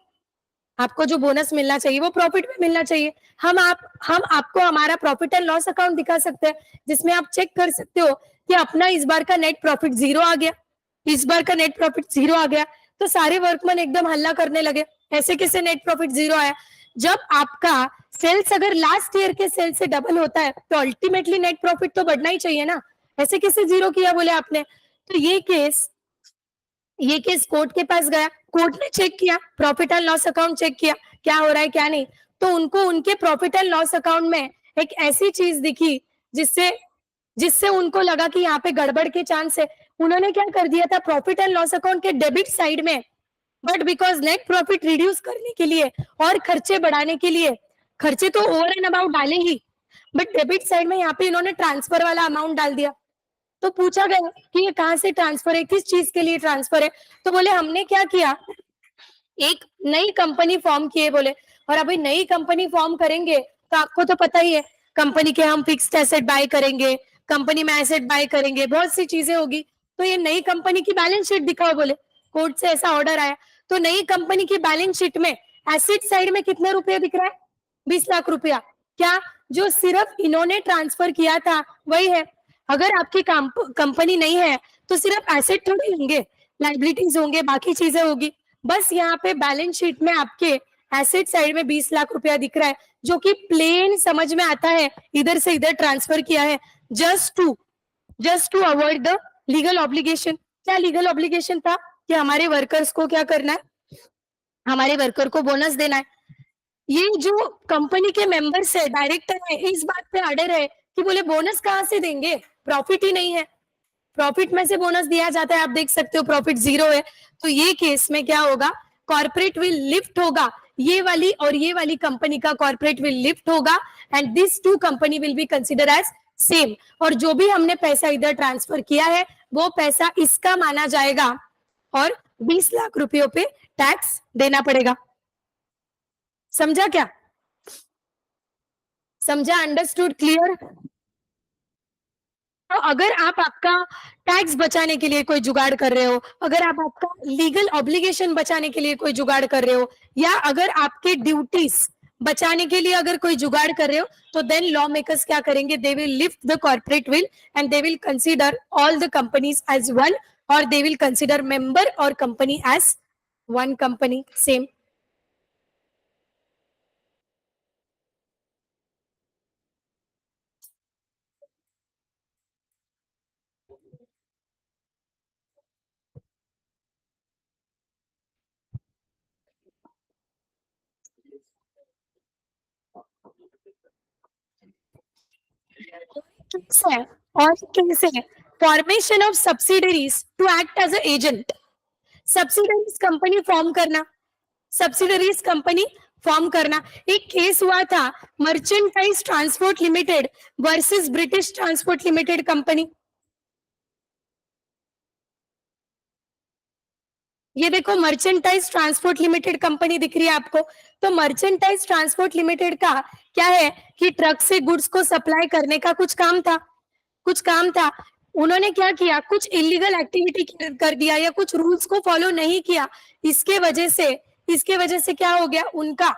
आपको जो बोनस मिलना चाहिए वो प्रॉफिट में मिलना चाहिए। हम आपको हमारा प्रॉफिट एंड लॉस अकाउंट दिखा सकते हैं, जिसमें आप चेक कर सकते हो कि अपना इस बार का नेट प्रॉफिट 0 आ गया, इस बार का नेट प्रॉफिट 0 आ गया। तो सारे वर्कमैन एकदम हल्ला करने लगे, ऐसे कैसे नेट प्रॉफिट जीरो आया? जब आपका सेल्स अगर लास्ट ईयर के सेल्स से डबल होता है तो अल्टीमेटली नेट प्रॉफिट तो बढ़ना ही चाहिए ना, ऐसे कैसे जीरो किया बोले आपने? तो ये केस कोर्ट के पास गया, कोर्ट ने चेक किया, profit and loss account check किया, क्या हो रहा है क्या नहीं, तो उनको उनके प्रॉफिट एंड लॉस अकाउंट में एक ऐसी चीज दिखी जिससे जिससे उनको लगा कि यहाँ पे गड़बड़ के चांस है। उन्होंने क्या कर दिया था, प्रॉफिट एंड लॉस अकाउंट के डेबिट साइड में, but because net profit reduce करने के लिए और खर्चे बढ़ाने के लिए, खर्चे तो ओवर एंड अबाउट डाले ही, बट डेबिट साइड में यहाँ पे इन्होंने ट्रांसफर वाला अमाउंट डाल दिया। तो पूछा गया कि ये कहाँ से ट्रांसफर है, किस चीज के लिए ट्रांसफर है? तो बोले हमने क्या किया, एक नई कंपनी फॉर्म किए बोले। और अभी नई कंपनी फॉर्म करेंगे तो आपको तो पता ही है, कंपनी के हम फिक्स्ड एसेट बाय करेंगे, कंपनी में एसेट बाय करेंगे, बहुत सी चीजें होगी। तो ये नई कंपनी की बैलेंस शीट दिखाओ बोले, कोर्ट से ऐसा ऑर्डर आया। तो नई कंपनी की बैलेंस शीट में एसेट साइड में कितने रुपए दिख रहा है? 20 लाख रुपया। क्या जो सिर्फ इन्होंने ट्रांसफर किया था वही है? अगर आपकी कंपनी नहीं है तो सिर्फ एसेट थोड़ी होंगे, लाइबिलिटीज होंगे, बाकी चीजें होगी। बस यहाँ पे बैलेंस शीट में आपके एसेट साइड में 20 लाख रुपया दिख रहा है, जो कि प्लेन समझ में आता है, इधर से इधर ट्रांसफर किया है, just to avoid the legal obligation. क्या लीगल ऑब्लिगेशन था? कि हमारे वर्कर्स को क्या करना है, हमारे वर्कर को बोनस देना है। ये जो कंपनी के मेंबर्स है, डायरेक्टर है, इस बात पे अड़े रहे कि बोले बोनस कहाँ से देंगे, प्रॉफिट ही नहीं है, प्रॉफिट में से बोनस दिया जाता है, आप देख सकते हो प्रॉफिट जीरो है। तो ये केस में क्या होगा, कॉर्पोरेट विल लिफ्ट होगा, ये वाली और ये वाली कंपनी का कॉर्पोरेट विल लिफ्ट होगा, and this two company will be consider as same. और जो भी हमने पैसा इधर ट्रांसफर किया है वो पैसा इसका माना जाएगा और 20 लाख रुपयों पे टैक्स देना पड़ेगा। समझा क्या? समझा? अंडरस्टूड? क्लियर? तो अगर आप आपका टैक्स बचाने के लिए कोई जुगाड़ कर रहे हो, अगर आप आपका लीगल ऑब्लिगेशन बचाने के लिए कोई जुगाड़ कर रहे हो, या अगर आपके ड्यूटीज बचाने के लिए अगर कोई जुगाड़ कर रहे हो, तो देन लॉ मेकर्स क्या करेंगे, they will lift the corporate veil and they will consider all the companies as one, और दे विल कंसीडर मेंबर और company as one company, same. है और कैसे formation of subsidiaries to act as a agent, subsidiaries company form करना, subsidiaries company form करना। एक केस हुआ था merchandise transport limited versus British transport limited company. ये देखो मर्चेंटाइज ट्रांसपोर्ट लिमिटेड कंपनी दिख रही है आपको। तो मर्चेंटाइज ट्रांसपोर्ट लिमिटेड का क्या है कि ट्रक से गुड्स को सप्लाई करने का कुछ काम था। उन्होंने क्या किया, कुछ इलीगल एक्टिविटी कर दिया या कुछ रूल्स को फॉलो नहीं किया, इसके वजह से क्या हो गया, उनका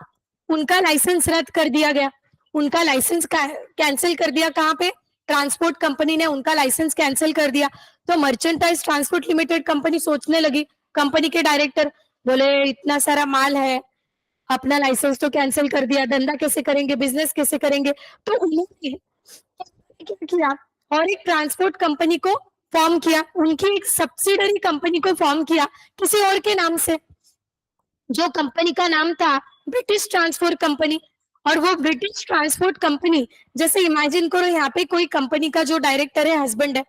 उनका लाइसेंस रद्द कर दिया गया, उनका लाइसेंस कैंसिल कर दिया। कहाँ पे? ट्रांसपोर्ट कंपनी ने उनका लाइसेंस कैंसिल कर दिया। तो मर्चेंटाइज ट्रांसपोर्ट लिमिटेड कंपनी सोचने लगी, कंपनी के डायरेक्टर बोले इतना सारा माल है, अपना लाइसेंस तो कैंसिल कर दिया, धंधा कैसे करेंगे, बिजनेस कैसे करेंगे? तो उन्होंने क्या किया, और एक ट्रांसपोर्ट कंपनी को फॉर्म किया, उनकी एक सब्सिडरी कंपनी को फॉर्म किया किसी और के नाम से, जो कंपनी का नाम था ब्रिटिश ट्रांसपोर्ट कंपनी। और वो ब्रिटिश ट्रांसपोर्ट कंपनी, जैसे इमेजिन करो यहाँ पे कोई कंपनी का जो डायरेक्टर है हस्बैंड है,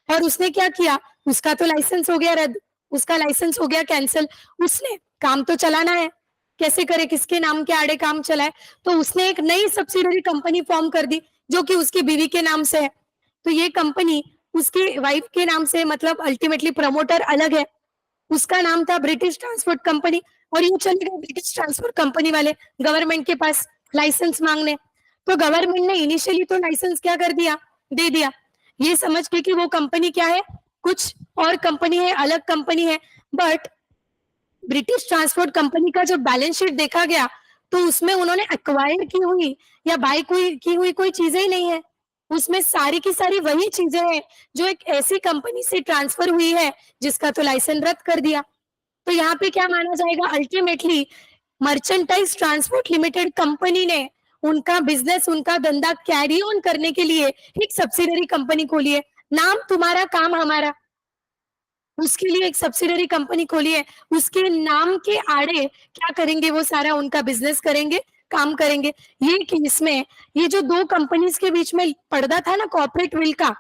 और उसने क्या किया, उसका तो लाइसेंस हो गया रद्द, उसका लाइसेंस हो गया कैंसिल, उसने काम तो चलाना है, कैसे करे, किसके नाम के आड़े काम चलाए? तो उसने एक नई सब्सिडरी कंपनी फॉर्म कर दी जो कि उसकी बीवी के नाम से है। तो ये कंपनी उसकी वाइफ के नाम से, मतलब अल्टीमेटली प्रमोटर अलग है, उसका नाम था ब्रिटिश ट्रांसपोर्ट कंपनी। और ये चले गए ब्रिटिश ट्रांसपोर्ट कंपनी वाले गवर्नमेंट के पास लाइसेंस मांगने। तो गवर्नमेंट ने इनिशियली तो लाइसेंस क्या कर दिया, दे दिया, ये समझ के कि वो कंपनी क्या है, कुछ और कंपनी है, अलग कंपनी है। बट ब्रिटिश ट्रांसपोर्ट कंपनी का जब बैलेंस शीट देखा गया तो उसमें उन्होंने एक्वायर की हुई या बाय की हुई कोई चीजें ही नहीं है, उसमें सारी की सारी वही चीजें हैं जो एक ऐसी कंपनी से ट्रांसफर हुई है जिसका तो लाइसेंस रद्द कर दिया। तो यहाँ पे क्या माना जाएगा, ultimately merchandise transport limited company ने उनका बिजनेस, उनका धंधा कैरी ऑन करने के लिए एक सब्सिडरी कंपनी खोली है। नाम तुम्हारा, काम हमारा, उसके लिए एक सब्सिडरी कंपनी खोली है। उसके नाम के आड़े क्या करेंगे, वो सारा उनका बिजनेस करेंगे, काम करेंगे। ये केस में ये जो दो कंपनीज के बीच में पर्दा था ना कॉर्पोरेट विल का,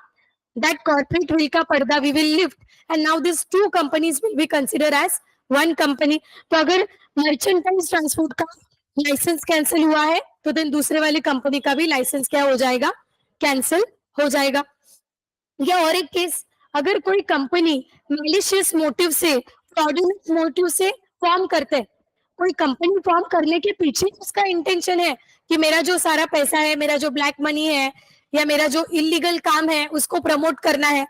that corporate will का पर्दा we will lift and now these two companies will be considered as one company। तो अगर मर्चेंटाइज ट्रांसपोर्ट का लाइसेंस कैंसिल हुआ है तो देन दूसरे वाली कंपनी का भी लाइसेंस क्या हो जाएगा, कैंसिल हो जाएगा। या और एक केस, अगर कोई कंपनी मैलिशियस मोटिव से, फ्रॉडुलेंट मोटिव से फॉर्म करते हैं, कोई कंपनी फॉर्म करने के पीछे उसका इंटेंशन है कि मेरा जो सारा पैसा है, मेरा जो ब्लैक मनी है या मेरा जो इलीगल काम है उसको प्रमोट करना है,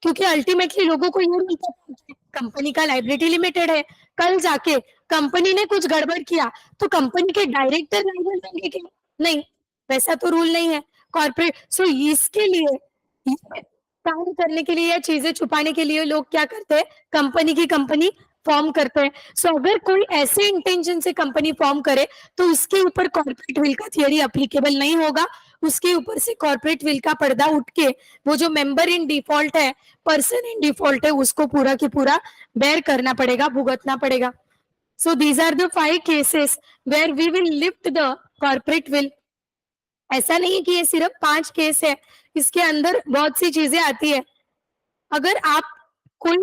क्योंकि अल्टीमेटली लोगों को ये नहीं पता कि कंपनी का लाइबिलिटी लिमिटेड है, कल जाके कंपनी ने कुछ गड़बड़ किया तो कंपनी के डायरेक्टर लाइबल होंगे क्या? नहीं, वैसा तो रूल नहीं है कॉर्पोरेट। सो इसके लिए काम करने के लिए या चीजें छुपाने के लिए लोग क्या करते हैं, कंपनी की कंपनी फॉर्म करते हैं। सो अगर कोई ऐसे इंटेंशन से कंपनी फॉर्म करे तो उसके ऊपर कॉर्पोरेट विल का थियरी अप्लीकेबल नहीं होगा। उसके ऊपर से कॉर्पोरेट विल का पर्दा उठ के वो जो मेंबर इन डिफॉल्ट है, पर्सन इन डिफॉल्ट है, उसको पूरा की पूरा बेयर करना पड़ेगा, भुगतना पड़ेगा। So these are the 5 cases where we will lift the corporate veil. ऐसा नहीं है कि ये सिर्फ 5 केस है, इसके अंदर बहुत सी चीजें आती है। अगर आप कोई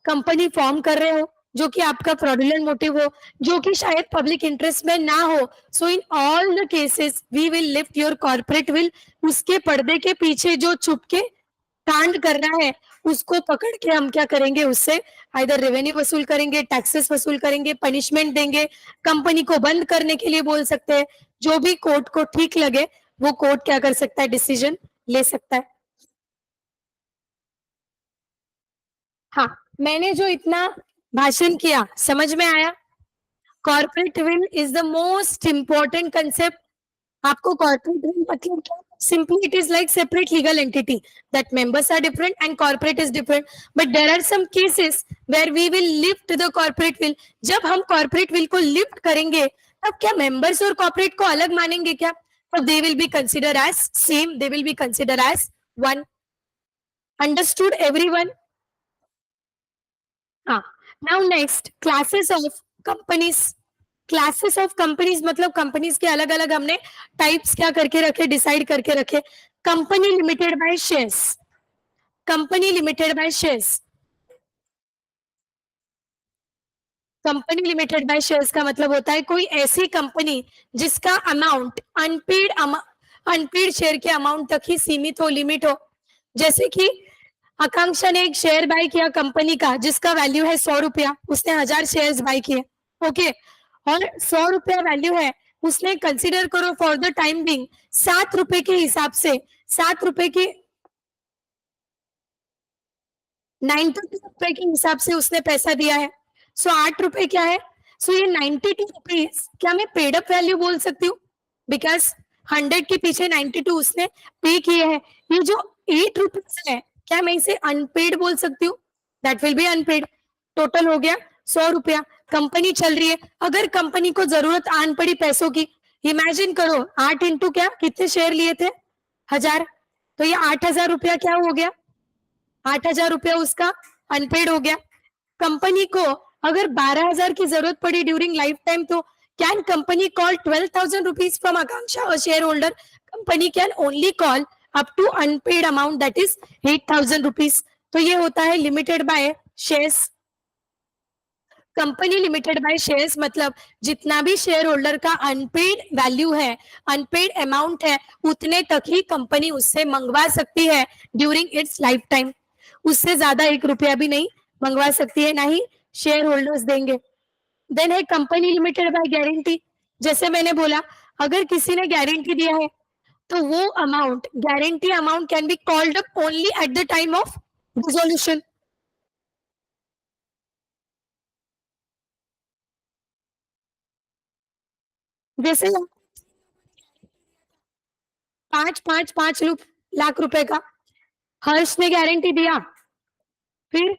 कंपनी फॉर्म कर रहे हो जो कि आपका फ्रॉडुलेंट मोटिव हो, जो कि शायद पब्लिक इंटरेस्ट में ना हो, so in all the cases we will lift your corporate veil. उसके पर्दे के पीछे जो छुप के कांड कर रहा है उसको पकड़ के हम क्या करेंगे, उससे आइदर रेवेन्यू वसूल करेंगे, टैक्सेस वसूल करेंगे, पनिशमेंट देंगे, कंपनी को बंद करने के लिए बोल सकते हैं। जो भी कोर्ट को ठीक लगे वो कोर्ट क्या कर सकता है, डिसीजन ले सकता है। हाँ, मैंने जो इतना भाषण किया समझ में आया? Corporate will is the most important concept. आपको कॉर्पोरेट विल मतलब क्या? Simply it is like separate legal entity that members are different and corporate is different, but there are some cases where we will lift the corporate will। जब हम corporate will को lift करेंगे तब क्या members और corporate को अलग मानेंगे क्या? तो they will be considered as same, they will be considered as one। Understood everyone? हाँ, now next classes of companies। Classes of companies मतलब कंपनीज के अलग अलग हमने टाइप्स क्या करके रखे, डिसाइड करके रखे। Company limited by shares, company limited by shares, company limited by shares का मतलब होता है कोई ऐसी कंपनी जिसका अमाउंट अनपेड शेयर के अमाउंट तक ही सीमित हो, लिमिट हो। जैसे कि आकांक्षा ने एक शेयर बाय किया कंपनी का जिसका वैल्यू है 100 रुपया, उसने 1000 शेयर बाय किए, ओके, और 100 रुपया वैल्यू है, उसने कंसिडर करो फॉर द टाइम बिंग 7 रुपए के हिसाब से, 7 रुपए के 92 रुपए के हिसाब से उसने पैसा दिया है। सो 8 रुपए क्या है, सो ये 92 रुपीज क्या मैं पेड अप वैल्यू बोल सकती हूँ? बिकॉज 100 के पीछे 92 उसने पे किए हैं। ये जो 8 रुपीज है क्या मैं इसे अनपेड बोल सकती हूँ? That will be unpaid. Total हो गया 100 रुपया। कंपनी चल रही है, अगर कंपनी को जरूरत आन पड़ी पैसों की, इमेजिन करो 8 इंटू क्या, कितने शेयर लिए थे, 1000, तो ये 8000 रुपया क्या हो गया, 8000 रुपया उसका अनपेड हो गया। कंपनी को अगर 12000 की जरूरत पड़ी ड्यूरिंग लाइफ टाइम तो can company call 12,000 rupees from Akanksha और share holder? Company can only call up to unpaid amount that is 8,000 rupees. तो ये होता है limited by shares. Company limited by shares मतलब जितना भी शेयर होल्डर का अनपेड वैल्यू है, अनपेड अमाउंट है, उतने तक ही कंपनी उससे मंगवा सकती है ड्यूरिंग इट्स लाइफ टाइम। उससे ज्यादा 1 रुपया भी नहीं मंगवा सकती है, ना ही शेयर होल्डर्स देंगे। देन है कंपनी लिमिटेड बाय गारंटी। जैसे मैंने बोला अगर किसी ने गारंटी दिया है तो वो amount, guarantee amount can be called up only at the time of dissolution. जैसे 5 रुपए का हर्ष ने गारंटी दिया, फिर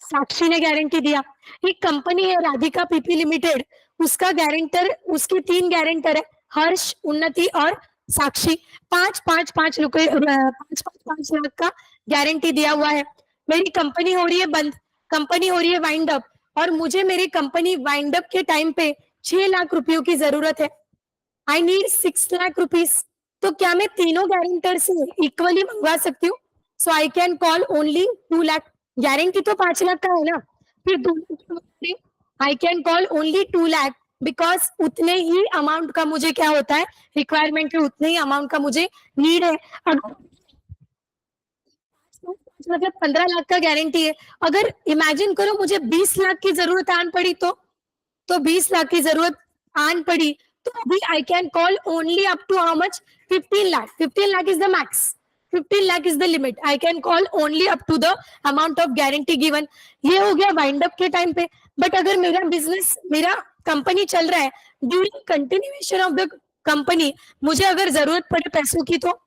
साक्षी ने गारंटी दिया। एक कंपनी है राधिका पीपी लिमिटेड, उसका गारंटर, उसके 3 गारंटर है, हर्ष, उन्नति और साक्षी। 5-5-5 लाख का गारंटी दिया हुआ है। मेरी कंपनी हो रही है बंद, कंपनी हो रही है वाइंड अप, और मुझे मेरी कंपनी वाइंड अप के टाइम पे 6 लाख रुपयों की जरूरत है। I need 6 lakh rupees. तो क्या मैं तीनों गारंटर से इक्वली मंगवा सकती हूँ? So I can call only 2 lakh. Guarantee तो 5 लाख का है ना, फिर 2 lakh I can call only 2 lakh, because उतने ही अमाउंट का मुझे क्या होता है, रिक्वायरमेंट है, उतने ही अमाउंट का मुझे नीड है। अगर मतलब 15 लाख का गारंटी है, अगर इमेजिन करो मुझे 20 लाख की जरूरत आन पड़ी तो 20 लाख की जरूरत आन पड़ी तो अभी I can call only up to how much, 15 lakh. 15 lakh is the max, 15 lakh is the limit. I can call only up to the amount of guarantee given. ये हो गया वाइंड अप के टाइम पे। बट अगर मेरा बिजनेस, मेरा कंपनी चल रहा है, during continuation of the company मुझे अगर जरूरत पड़े पैसों की, तो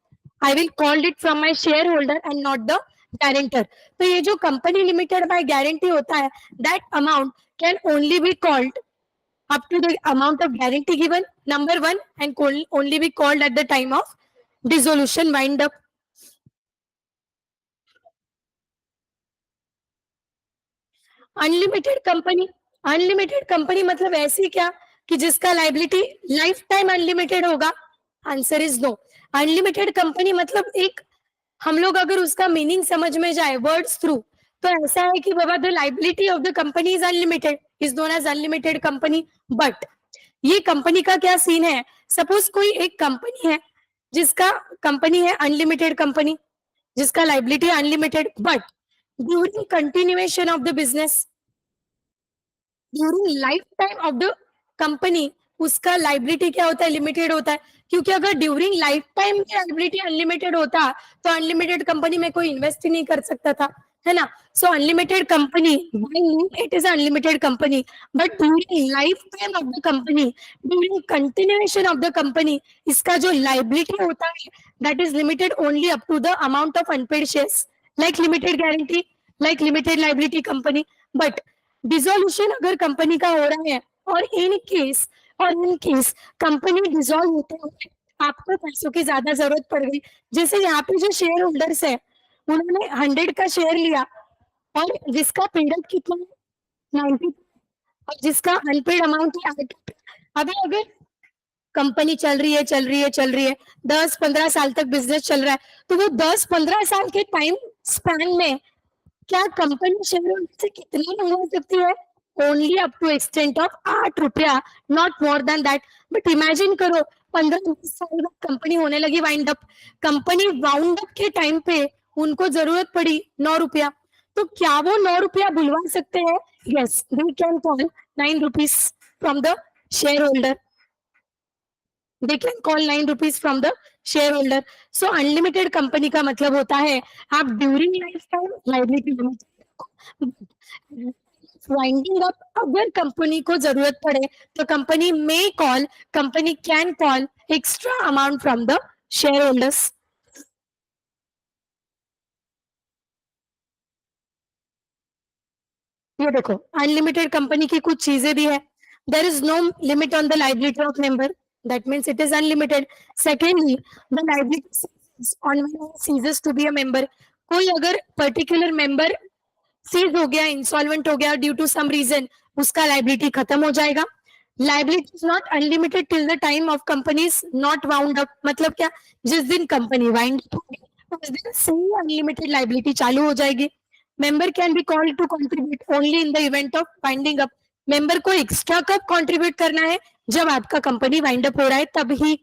I will called it from my share holder and not the guarantor. तो ये जो कंपनी लिमिटेड बाय गारंटी होता है, that amount can only be called up to the amount of guarantee given, number one, and only be called at the time of dissolution wind up. Unlimited company, unlimited company मतलब ऐसी क्या कि जिसका liability life time unlimited होगा? Answer is no. Unlimited company मतलब एक, हम लोग अगर उसका मीनिंग समझ में जाए वर्ड्स थ्रू, तो ऐसा है कि बाबा the liability of the company is unlimited, is known as unlimited company. But ये कंपनी का क्या सीन है, सपोज कोई एक कंपनी है जिसका कंपनी है अनलिमिटेड कंपनी, जिसका liability unlimited, but during continuation of the business, during life time of the company, उसका लाइबिलिटी क्या होता है, लिमिटेड होता है। क्योंकि अगर ड्यूरिंग लाइफ टाइम की लाइबिलिटी अनलिमिटेड होता तो अनलिमिटेड कंपनी में कोई इन्वेस्ट ही नहीं कर सकता था, है ना। So unlimited company, it is unlimited company, but during life time of the company, during continuation of the company, इसका जो लाइबिलिटी होता है that is limited only up to the amount of unpaid shares, like limited guarantee, like limited liability company. But dissolution अगर company का हो रहा है, और इन केस कंपनी डिसॉल्व होते हुए आपको पैसों की ज्यादा जरूरत पड़ गई, जैसे यहाँ पे जो शेयर होल्डर्स है उन्होंने 100 का शेयर लिया, और जिसका पेड अप कितना है, 90, और जिसका अनपेड अमाउंट है 8। अभी अगर कंपनी चल रही है 10-15 साल तक बिजनेस चल रहा है, तो वो 10-15 साल के टाइम स्पैन में क्या कंपनी शेयर होल्डर से कितना मंगवा सकती है? Only up to extent of 8 रुपया, not more than that. But imagine करो 15-20 साल बाद कंपनी होने लगी wind up, company wound up के टाइम पे उनको जरूरत पड़ी 9 रुपया, तो क्या वो 9 रुपया बुलवा सकते हैं? Yes, they can call 9 rupees from the share holder, they can call 9 rupees from the share holder. So unlimited company का मतलब होता है आप during life time liability winding up, अगर कंपनी को जरूरत पड़े तो कंपनी में call, company can call extra amount from the share holders. ये देखो अनलिमिटेड कंपनी की कुछ चीजें भी है। There is no limit on the liability of member, that means it is unlimited. Secondly, the liability on ceases to be a member, कोई अगर particular member seize हो गया, इंसॉल्वेंट हो गया ड्यू टू सम रीजन, उसका liability खत्म हो जाएगा। Liability is not unlimited till the time of company is not wound up, मतलब क्या, जिस दिन कंपनी वाइंड अप होगी उस दिन से ही अनलिमिटेड लाइबिलिटी चालू हो जाएगी। Member can be called to contribute only in the event of winding up. Member को एक्स्ट्रा कब कंट्रीब्यूट करना है? जब आपका कंपनी वाइंड अप हो रहा है तब ही।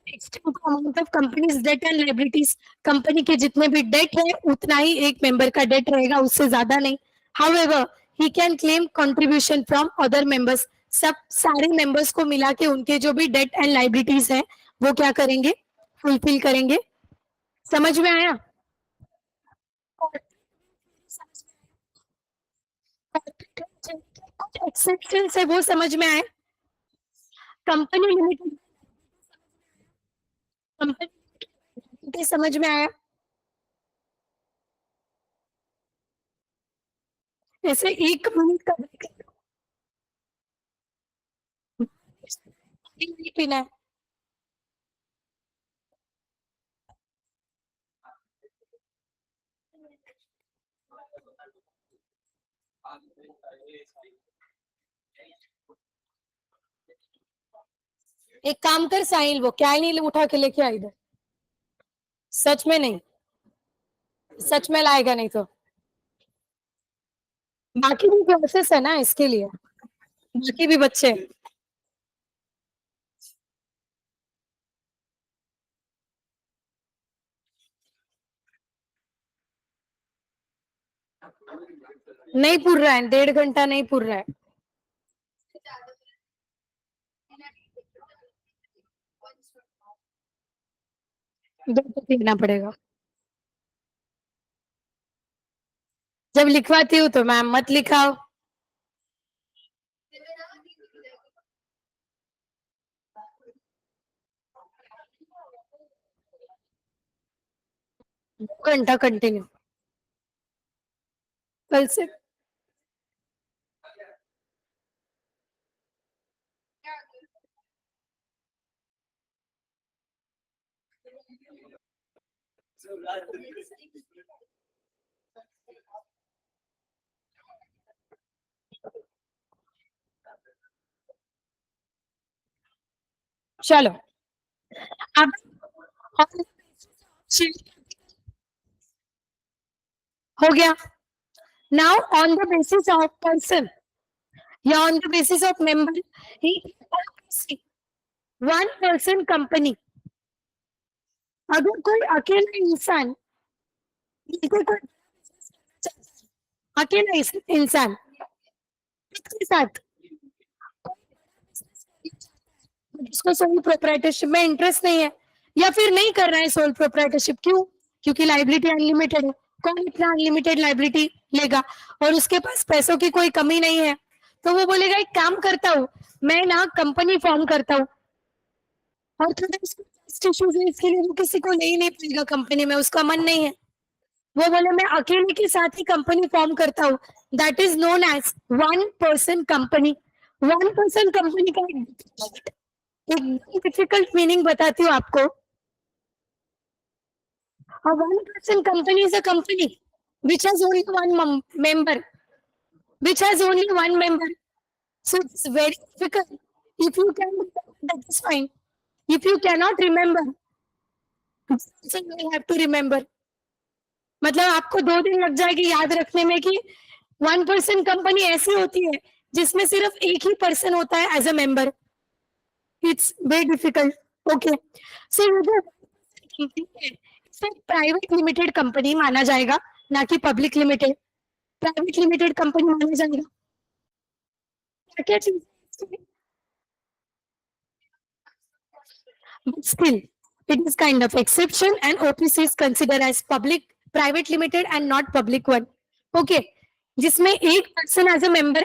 Amount of companies debt and liabilities, company के जितने भी डेट है उतना ही एक मेंबर का डेट रहेगा, उससे ज्यादा नहीं। However he can claim contribution from other members, सब सारे मेंबर्स को मिला के उनके जो भी डेट एंड लाइबिलिटीज है वो क्या करेंगे, फुलफिल करेंगे। समझ में आया? कुछ एक्सेप्शन है वो समझ में आए? कंपनी लिमिटेड, कंपनी समझ में आया? ऐसे 1 मिनट का break नहीं पीना है। एक काम कर साहिल, वो क्या नहीं उठा के लेके आ इधर। सच में नहीं, सच में लाएगा नहीं तो। बाकी भी क्लासेस है ना इसके लिए, बाकी भी बच्चे। नहीं पुर रहा है, 1.5 घंटा नहीं पुर रहा है। दो तो लिखना पड़ेगा। जब लिखवाती हूँ तो मैम मत लिखाओ। घंटा कंटिन्यू कल से। चलो अब हो गया। Now on the basis of person या on the basis of member, ही 1 पर्सन कंपनी। अगर कोई अकेला इंसान, कोई अकेला इंसान के साथ उसको सोल प्रोप्राइटरशिप में इंटरेस्ट नहीं है या फिर नहीं कर रहा है सोल प्रोप्राइटरशिप, क्यों? क्योंकि लाइबिलिटी अनलिमिटेड है। कौन इतना अनलिमिटेड लाइबिलिटी लेगा? और उसके पास पैसों की कोई कमी नहीं है, तो वो बोलेगा एक काम करता हूँ, मैं ना कंपनी फॉर्म करता हूँ। और थोड़ा इश्यूज है, इसके लिए वो किसी को ले नहीं पाएगा कंपनी में, उसका मन नहीं है। वो बोले मैं अकेले के साथ ही कंपनी फॉर्म करता हूँ, that is known as 1 person company. 1 person company का एक डिफिकल्ट मीनिंग बताती हूँ आपको। A 1 person company is a company which has only one member, which has only one member. So it's very difficult. If you can, that is fine. If you cannot remember, so you will have to remember. मतलब आपको 2 दिन लग जाएगी याद रखने में कि 1 person company ऐसी होती है जिसमें सिर्फ एक ही पर्सन होता है as a member. It's very difficult. Okay, so ये जो कंपनी है इसे प्राइवेट लिमिटेड कंपनी माना जाएगा, ना कि public limited. Private limited company माना जाएगा। क्या क्या चीज? but still it is kind of exception and OPC is considered as public, private limited and not public one. Okay, जिसमें एक पर्सन एज अ मेंबर,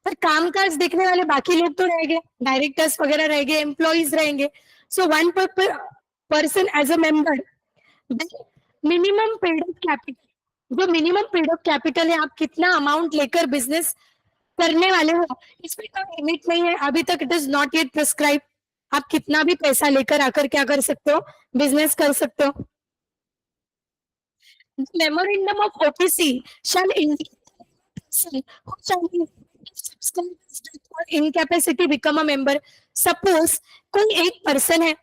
पर कामकाज देखने वाले बाकी लोग तो रह गए, डायरेक्टर्स वगैरह रह गए, एम्प्लॉइज रहेंगे। So 1 person as a member. Minimum paid up capital, जो मिनिमम पेड अप कैपिटल है, आप कितना अमाउंट लेकर बिजनेस करने वाले हो, इसमें कोई लिमिट नहीं है अभी तक। It is not yet prescribe. आप कितना भी पैसा लेकर आकर क्या कर सकते हो, बिजनेस कर सकते हो। Memorandum of OPC shall indicate who shall be incapacity become a member. Suppose कोई एक पर्सन है,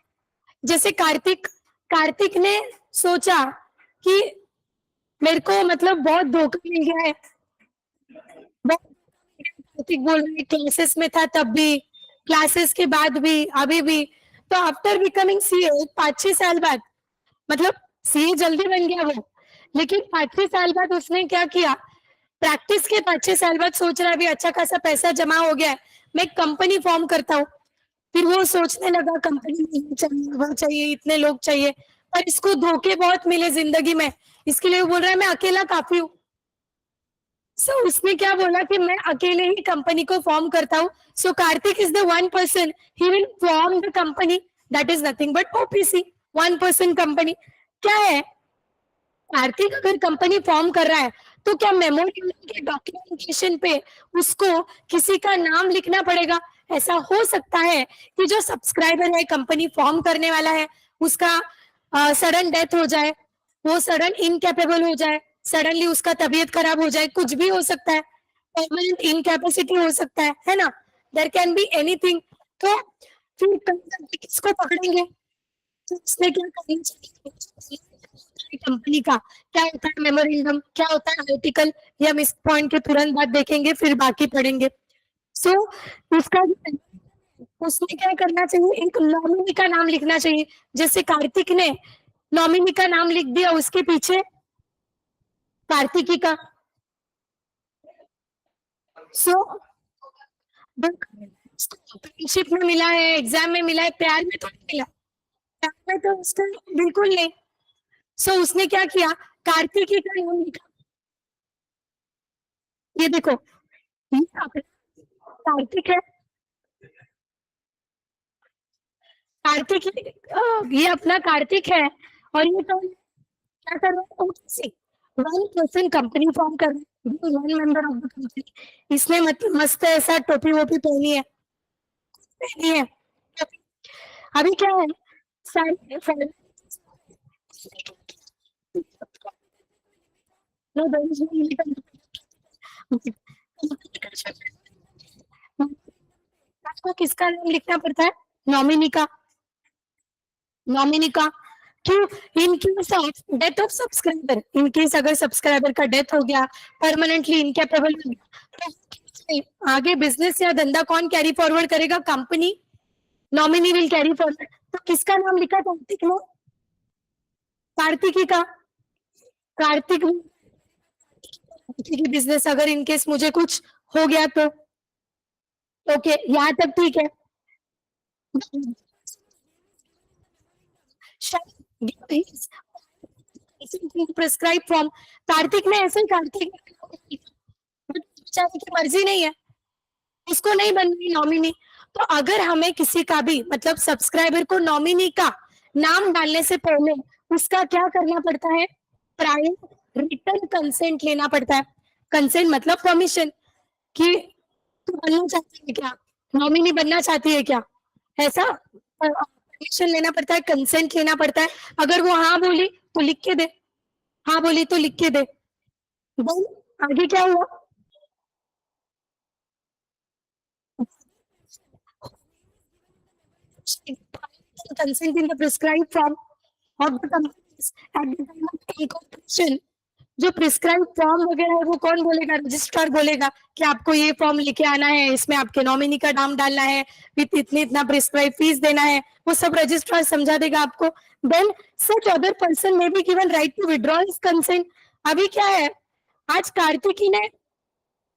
जैसे कार्तिक। कार्तिक ने सोचा कि मेरे को मतलब बहुत धोखा मिल गया है, कार्तिक बोल रहे क्लासेस में था तब भी, क्लासेस के बाद भी, अभी भी। तो आफ्टर बिकमिंग सीए 5-6 साल बाद, मतलब सीए जल्दी बन गया वो, लेकिन 5-6 साल बाद उसने क्या किया, प्रैक्टिस के 5-6 साल बाद सोच रहा है अभी अच्छा खासा पैसा जमा हो गया है, मैं कंपनी फॉर्म करता हूँ। फिर वो सोचने लगा कंपनी नहीं चाहिए, वो चाहिए, इतने लोग चाहिए, पर इसको धोखे बहुत मिले जिंदगी में, इसके लिए वो बोल रहा है मैं अकेला काफी हूँ। सो उसने क्या बोला कि मैं अकेले ही कंपनी को फॉर्म करता हूँ। So Kartik is the 1 person, he will form the company, that is nothing but OPC, 1 person company. क्या है, कार्तिक अगर कंपनी फॉर्म कर रहा है तो क्या मेमोरी के डॉक्यूमेंटेशन पे उसको किसी का नाम लिखना पड़ेगा? ऐसा हो सकता है कि जो सब्सक्राइबर है, कंपनी फॉर्म करने वाला है, उसका सडन डेथ हो जाए, वो सडन इनकेपेबल हो जाए, सडनली उसका तबीयत खराब हो जाए, कुछ भी हो सकता है, परमानेंट इनकैपेसिटी हो सकता है ना? There can be anything. तो फिर किसको पकड़ेंगे? तो उसने क्या करना चाहिए कंपनी का, क्या होता है मेमोरेंडम, क्या होता है आर्टिकल, ये हम इस पॉइंट के तुरंत बाद देखेंगे, फिर बाकी पढ़ेंगे। सो इसका उसने क्या करना चाहिए, एक नॉमिनी का नाम लिखना चाहिए। जैसे कार्तिक ने नॉमिनी का नाम लिख दिया, उसके पीछे कार्तिकी का। सो फ्रेंडशिप में मिला है, एग्जाम में मिला है, प्यार में तो नहीं मिला, प्यार में तो उसका बिल्कुल नहीं। सो उसने क्या किया, कार्तिकी का नाम लिखा। ये देखो, ये कार्तिक है, कार्तिक ये अपना कार्तिक है, और ये तो क्या कर रहा है, ओसी वन पर्सन कंपनी फॉर्म कर रहा है, one member of the company. इसने मस्त ऐसा टोपी वोपी पहनी है, पहनी है। अभी क्या है, सारे नो आपको किसका नाम लिखना पड़ता है, नॉमिनी का, नॉमिनी का। क्यों, in case of death of subscriber, in case अगर सब्सक्राइबर का डेथ हो गया, परमानेंटली इनकेपेबल हो गया, तो आगे बिजनेस या धंधा कौन कैरी फॉरवर्ड करेगा, company, nominee will carry forward. तो किसका नाम लिखा कार्तिक ने, कार्तिकी का, कार्तिक की बिजनेस अगर इनकेस मुझे कुछ हो गया तो। ओके, यहाँ तक ठीक है। प्रिस्क्राइब फॉर्म, कार्तिक ने ऐसे, कार्तिक बेचारे की मर्जी नहीं है, उसको नहीं बननी नॉमिनी। तो अगर हमें किसी का भी मतलब सब्सक्राइबर को नॉमिनी का नाम डालने से पहले उसका क्या करना पड़ता है, प्रायर रिटर्न कंसेंट लेना पड़ता है। कंसेंट मतलब परमिशन, कि तू बनना चाहती है क्या, नॉमिनी बनना चाहती है क्या, ऐसा परमिशन लेना पड़ता है, कंसेंट लेना पड़ता है। अगर वो हाँ बोली तो लिख के दे, हाँ बोली तो लिख के दे। देन आगे क्या हुआ, consent in the prescribed form of the companies at the time of incorporation। जो प्रिस्क्राइब फॉर्म वगैरह है वो कौन बोलेगा, रजिस्ट्रार बोलेगा कि आपको ये फॉर्म लेके आना है, इसमें आपके नॉमिनी का नाम डालना है, विथ इतनी इतना प्रिस्क्राइब फीस देना है, वो सब रजिस्ट्रार समझा देगा आपको। Then such other person may be given right to withdraw his consent. अभी क्या है, आज कार्तिकी ने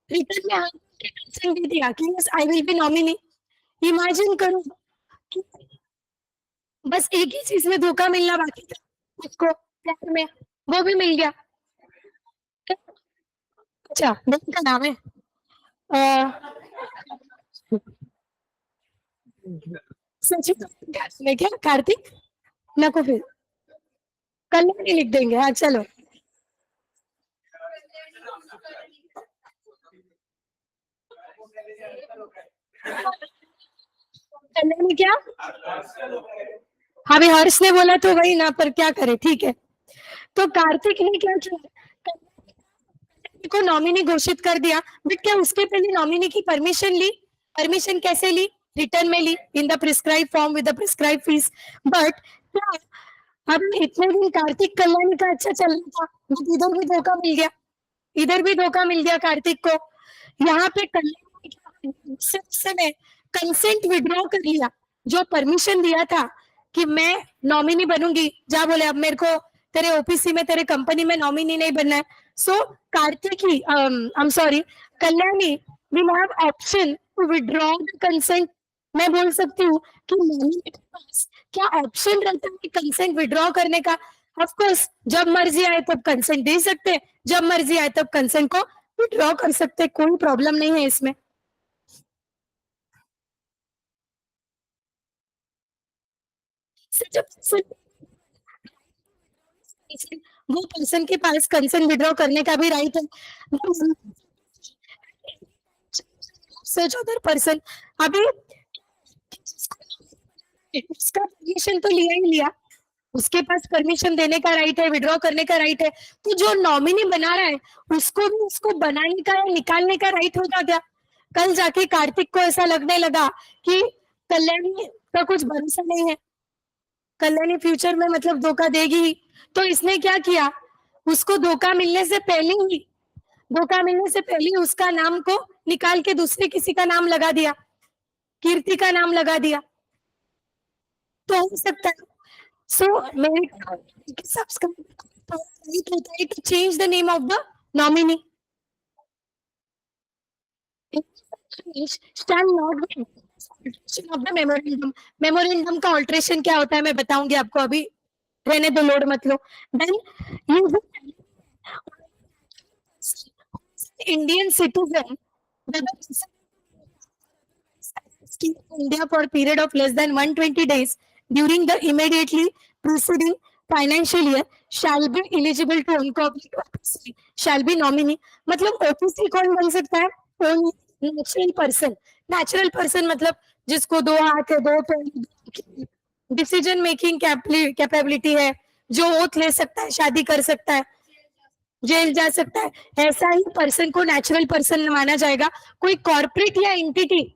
रिटर्न में हाँ कंसेंट दे दिया कि yes I will be nominee. Imagine करो कि बस एक ही चीज में धोखा मिलना बाकी था उसको, प्यार में, वो भी मिल गया। अच्छा, बहन का नाम है सचिन में क्या, कार्तिक ना को फिर कल्याणी लिख देंगे, हाँ चलो। कल्याणी क्या, अभी हर्ष ने बोला तो वही ना, पर क्या करे, ठीक है। तो कार्तिक ने क्या किया, को नॉमिनी घोषित कर दिया, बट क्या उसके पहले नॉमिनी की परमिशन ली, परमिशन कैसे ली, रिटर्न में ली, in the prescribe form with the prescribe fees. But क्या, अब इतने दिन कार्तिक कल्याणी का अच्छा चल रहा था, बट इधर भी धोखा मिल गया, इधर भी धोखा मिल गया कार्तिक को। यहाँ पे कल्याणी ने कंसेंट विड्रॉ कर लिया, जो परमिशन दिया था कि मैं नॉमिनी बनूंगी, जा बोले अब मेरे को तेरे ओपीसी में, तेरे कंपनी में नॉमिनी नहीं बनना है। So Kartiki, I am sorry, Kalyani will have option to withdraw the consent. मैं बोल सकती हूँ कि नॉमिनी के पास क्या ऑप्शन रहता है कंसेंट विड्रॉ करने का। ऑफ कोर्स जब मर्जी आए तब कंसेंट दे सकते हैं, जब मर्जी आए तब कंसेंट को विड्रॉ कर सकते हैं, कोई प्रॉब्लम नहीं है इसमें। जब वो पर्सन के पास कंसर्न विड्रॉ करने का भी राइट है। सच अदर पर्सन अभी उसका परमिशन तो लिया ही लिया, उसके पास परमिशन देने का राइट है, विड्रॉ करने का राइट है, तो जो नॉमिनी बना रहा है उसको भी उसको बनाने का या निकालने का राइट होगा क्या? कल जाके कार्तिक को ऐसा लगने लगा कि कल्याणी का कुछ भरोसा नहीं है, कल्याणी फ्यूचर में मतलब धोखा देगी ही, तो इसने क्या किया, उसको धोखा मिलने से पहले ही, धोखा मिलने से पहले उसका नाम को निकाल के दूसरे किसी का नाम लगा दिया, कीर्ति का नाम लगा दिया, तो हो सकता है। So, subscribe to change the name of the nominee. Shall not be of the memorandum. Memorandum का alteration क्या होता है मैं बताऊंगी आपको, अभी रहने दो, लोड मत लो. Then you Indian citizen India for a period of less than 120 days during the immediately preceding financial year shall be eligible to incorporate OPC, shall be nominee. मतलब OPC कौन बन सकता है? Natural person. नेचुरल पर्सन मतलब जिसको दो हाथ है, दो पैर, डिसीजन मेकिंग कैपेबिलिटी है, जो ओथ ले सकता है, शादी कर सकता है, जेल जा सकता है, ऐसा ही पर्सन को नेचुरल पर्सन माना जाएगा. कोई कॉर्पोरेट या एंटिटी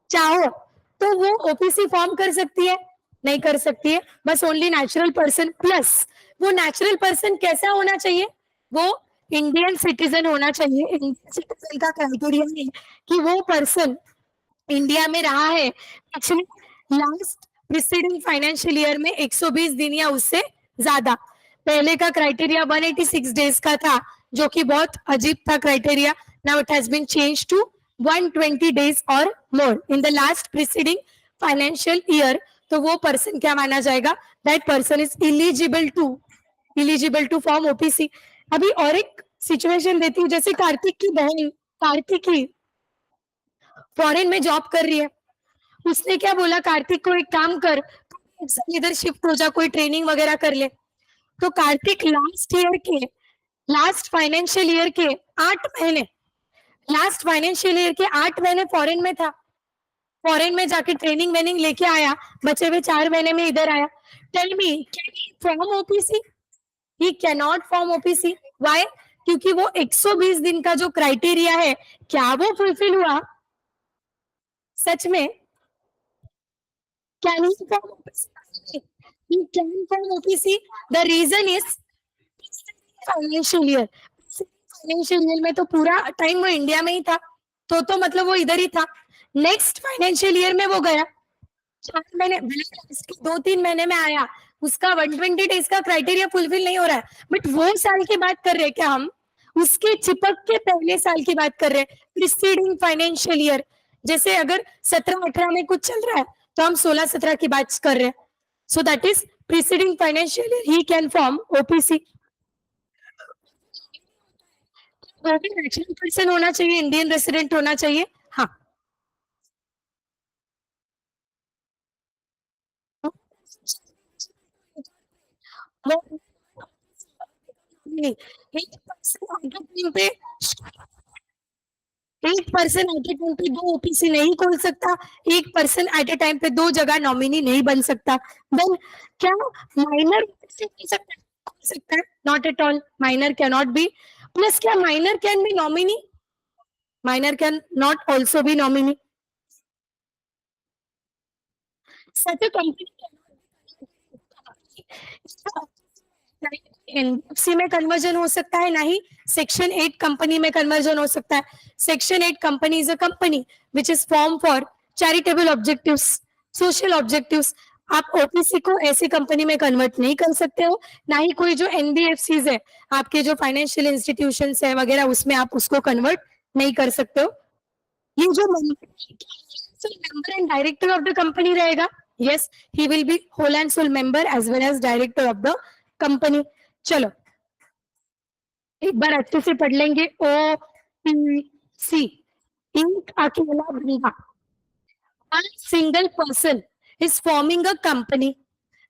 चाहो तो वो ओपीसी फॉर्म कर सकती है? नहीं कर सकती है, बस ओनली नेचुरल पर्सन. प्लस वो नेचुरल पर्सन कैसा होना चाहिए? वो इंडियन सिटीजन होना चाहिए. इंडियन सिटीजन का क्राइटेरिया है कि वो पर्सन इंडिया में रहा है actually last preceding financial year में 120 दिन या उससे ज्यादा. पहले का क्राइटेरिया 186 डेज का था, जो कि बहुत अजीब था criteria. Now it has been change to 120 days or more in the last preceding financial year. तो वो पर्सन क्या माना जाएगा? That person is eligible to form OPC. अभी और एक सिचुएशन देती हूँ, जैसे कार्तिक की बहन कार्तिकी फॉरेन में जॉब कर रही है. उसने क्या बोला, कार्तिक को एक काम कर, इधर शिफ्ट हो जा, कोई ट्रेनिंग वगैरह कर ले. तो कार्तिक लास्ट फाइनेंशियल ईयर के 8 महीने लास्ट फाइनेंशियल ईयर के 8 महीने फॉरेन में था. फॉरेन में जाके ट्रेनिंग वेनिंग लेके आया, बचे हुए 4 महीने में इधर आया. Tell me, can he form OPC? He can not form OPC. Why? क्योंकि वो 120 दिन का जो क्राइटेरिया है, क्या वो फुलफिल हुआ? सच में can he form OPC? He can form OPC. The reason is financial year. Financial year में तो पूरा टाइम वो इंडिया में ही था, तो मतलब वो इधर ही था. नेक्स्ट फाइनेंशियल ईयर में वो गया, 4 महीने 2-3 महीने में आया, उसका 120 डेज का क्राइटेरिया फुलफिल नहीं हो रहा है. बट वो साल की बात कर रहे हैं क्या हम? उसके चिपक के पहले साल की बात कर रहे हैं, प्रीसीडिंग फाइनेंशियल ईयर. जैसे अगर 17-18 में कुछ चल रहा है तो हम 16-17 की बात कर रहे हैं. So that is preceding financial year, he can form OPC. Natural person होना चाहिए, इंडियन रेसिडेंट होना चाहिए. हाँ, नहीं, एक पर्सन एट ए टाइम पे 2 ओपीसी नहीं खोल सकता, एक पर्सन एट ए टाइम पे 2 जगह नॉमिनी नहीं बन सकता. देन क्या माइनर खोल सकता है? Not at all, minor can not be. Plus क्या minor can be nominee? Minor can not also be nominee. Such a company NBFC में कन्वर्जन हो सकता है, ना ही सेक्शन 8 कंपनी में कन्वर्जन हो सकता है. Section 8 company is a company which is form for charitable objectives, social objectives. आप ओपीसी को ऐसी कंपनी में कन्वर्ट नहीं कर सकते हो, ना ही कोई जो एनबीएफसी है, आपके जो फाइनेंशियल इंस्टीट्यूशन है वगैरह, उसमें आप उसको कन्वर्ट नहीं कर सकते हो. ये जो member and director of the company रहेगा, yes, he will be whole and sole member as well as director of the company. चलो एक बार अच्छे से पढ़ लेंगे. ओपीसी, एक अकेला बंदा, one single person is forming a company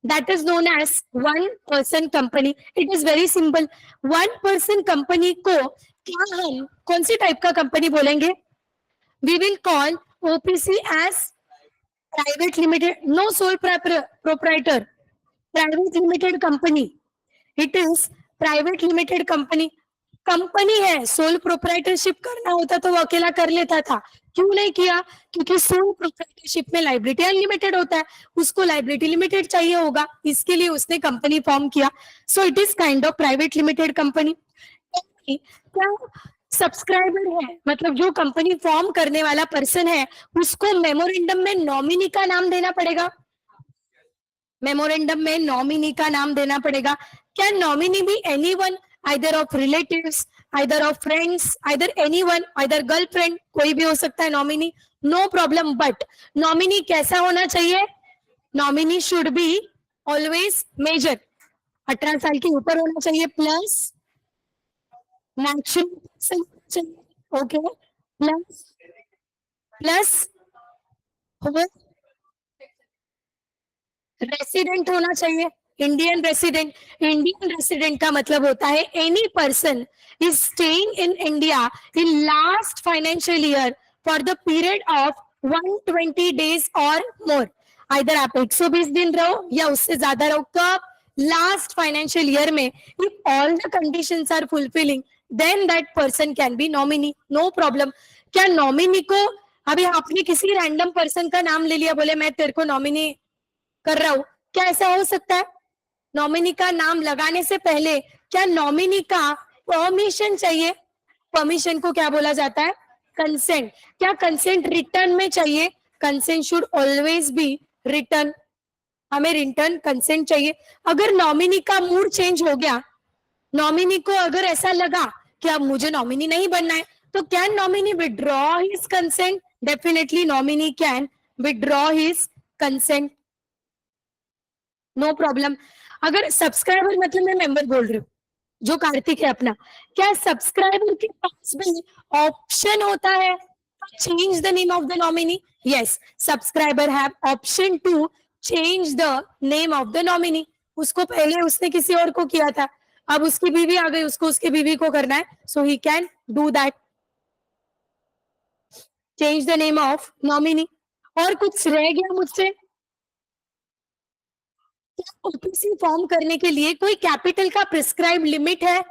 that is known as one person company. It is very simple. one person company को क्या हम कौन सी टाइप का कंपनी बोलेंगे? We will call OPC as private limited, no sole proprietor, private limited company. It is private limited company. Company है, sole proprietorship करना होता तो वो अकेला कर लेता था. क्यों नहीं किया? क्योंकि सोल प्रोप्राइटरशिप में लाइबिलिटी अनलिमिटेड होता है, उसको लाइबिलिटी लिमिटेड चाहिए होगा, इसके लिए उसने कंपनी फॉर्म किया. So it is kind of private limited company. क्या सब्सक्राइबर है, मतलब जो कंपनी फॉर्म करने वाला पर्सन है, उसको मेमोरेंडम में नॉमिनी का नाम देना पड़ेगा. मेमोरेंडम में नॉमिनी का नाम देना पड़ेगा. Can nominee be anyone, either of relatives, either of friends, either anyone, either girlfriend, कोई भी हो सकता है nominee, no problem. But nominee कैसा होना चाहिए? Nominee should be always major, 18 साल के ऊपर होना चाहिए, plus natural, okay, plus resident होना चाहिए, इंडियन रेसिडेंट. इंडियन रेसिडेंट का मतलब होता है any person is staying in India in last financial year for the period of 120 days और मोर. आइदर आप 120 दिन रहो या उससे ज्यादा रहो. कब? लास्ट फाइनेंशियल ईयर में. If all the conditions are fulfilling then that person can be nominee, no problem. क्या नॉमिनी को, अभी आपने किसी रैंडम पर्सन का नाम ले लिया, बोले मैं तेरे को नॉमिनी कर रहा हूं, क्या ऐसा हो सकता है? नॉमिनी का नाम लगाने से पहले क्या नॉमिनी का परमिशन चाहिए? परमिशन को क्या बोला जाता है? कंसेंट. क्या कंसेंट रिटर्न में चाहिए? Consent should always be return. हमें रिटर्न कंसेंट चाहिए. अगर नॉमिनी का मूड चेंज हो गया, नॉमिनी को अगर ऐसा लगा कि अब मुझे नॉमिनी नहीं बनना है, तो can nominee withdraw his consent? Definitely nominee can withdraw his consent, no problem. अगर सब्सक्राइबर, मतलब मैं मेंबर बोल रही हूँ, जो कार्तिक है अपना, क्या सब्सक्राइबर के पास भी ऑप्शन होता है change the name of the nominee? Yes, subscriber have option to change the name of the nominee. उसको पहले उसने किसी और को किया था, अब उसकी बीवी आ गई, उसको उसकी बीवी को करना है, so he can do that, change the name of nominee. और कुछ रह गया मुझसे? ओपीसी फॉर्म करने के लिए कोई कैपिटल का प्रिस्क्राइब लिमिट है?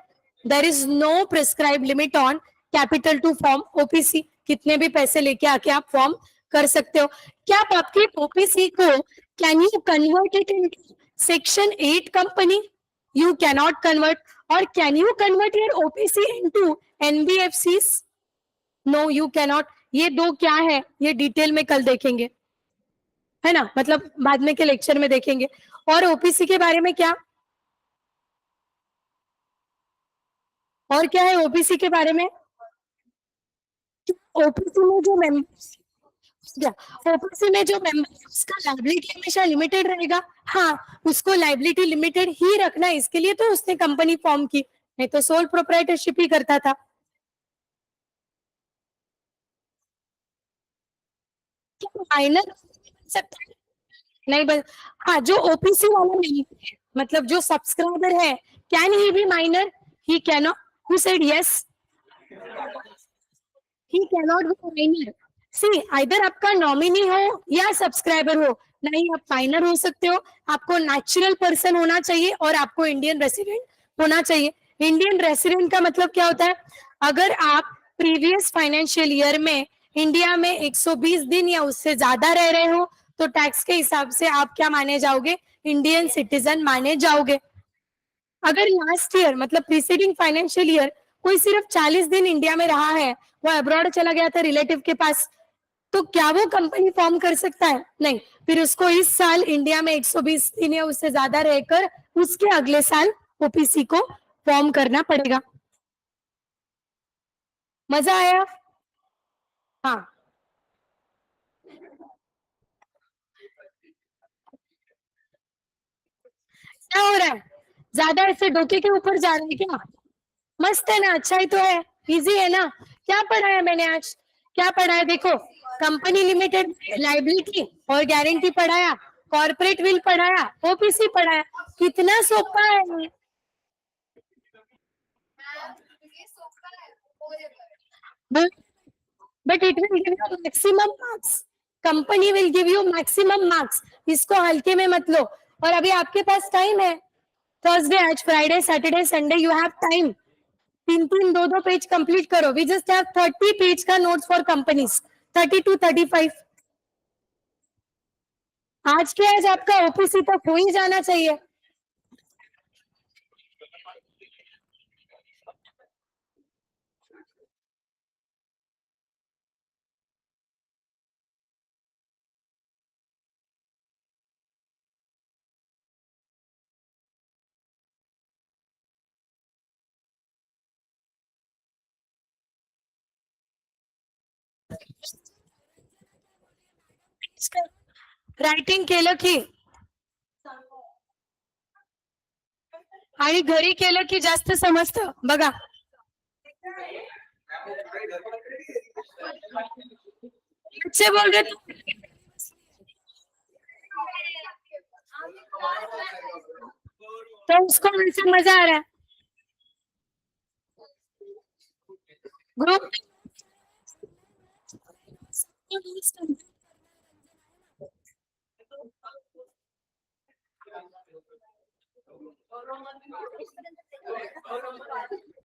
There is no prescribe limit on capital to form OPC. कितने भी पैसे लेके आके आप फॉर्म कर सकते हो. क्या आप आपके ओपीसी को can you convert it into section 8 company? You can not convert. और can you convert your OPC into NBFCs? No, you can not. ये दो क्या है, ये डिटेल में कल देखेंगे, है ना, मतलब बाद में के लेक्चर में देखेंगे. और ओपीसी के बारे में क्या, और क्या है ओपीसी के बारे में? ओपीसी में जो मेंबर्स, ओपीसी में जो मेंबर, उसका लाइबिलिटी हमेशा लिमिटेड रहेगा. हाँ, उसको लाइबिलिटी लिमिटेड ही रखना है, इसके लिए तो उसने कंपनी फॉर्म की, नहीं तो सोल प्रोप्राइटरशिप ही करता था. क्या माइनर सकता है? नहीं बस, हाँ, जो ओपीसी वाला नहीं है, मतलब जो सब्सक्राइबर है, can he be minor? He can not. Who said yes? He can not be minor. See, either आपका नॉमिनी हो या सब्सक्राइबर हो, नहीं आप माइनर हो सकते हो. आपको नेचुरल पर्सन होना चाहिए और आपको इंडियन रेसिडेंट होना चाहिए. इंडियन रेसिडेंट का मतलब क्या होता है? अगर आप प्रीवियस फाइनेंशियल ईयर में इंडिया में 120 दिन या उससे ज्यादा रह रहे हो, तो टैक्स के हिसाब से आप क्या माने जाओगे? इंडियन सिटीजन माने जाओगे. अगर लास्ट ईयर, मतलब प्रीसीडिंग फाइनेंशियल ईयर, कोई सिर्फ 40 दिन इंडिया में रहा है, वो अब्रॉड चला गया था रिलेटिव के पास, तो क्या वो कंपनी फॉर्म कर सकता है? नहीं. फिर उसको इस साल इंडिया में 120 दिन या उससे ज्यादा रहकर उसके अगले साल ओपीसी को फॉर्म करना पड़ेगा. मजा आया? हाँ. क्या हो रहा है? ज्यादा ऐसे डोके के ऊपर जा रहे हैं क्या? मस्त है ना, अच्छा ही तो है, इजी है ना. क्या पढ़ा है मैंने आज? क्या पढ़ा है देखो, कंपनी लिमिटेड, लाइबिलिटी और गारंटी पढ़ाया, कॉर्पोरेट विल पढ़ाया, ओपीसी पढ़ाया, कितना सोपा है। But it will give you maximum marks, company will give you maximum marks, इसको हल्के में मत लो। और अभी आपके पास टाइम है, थर्सडे, आज Friday, Saturday, Sunday, you have time, 3-3, 2-2 page complete करो। वी जस्ट हैव 30 पेज का नोट्स फॉर कंपनीज, 30 to 35। आज के आज आपका ओपीसी तक हो ही जाना चाहिए। रायटिंग केलं की आणि घरी केलं की जास्त समजतं बघा। बच्चे बोल रहे तो उसको वैसे मजा आ रहा है। ग्रुप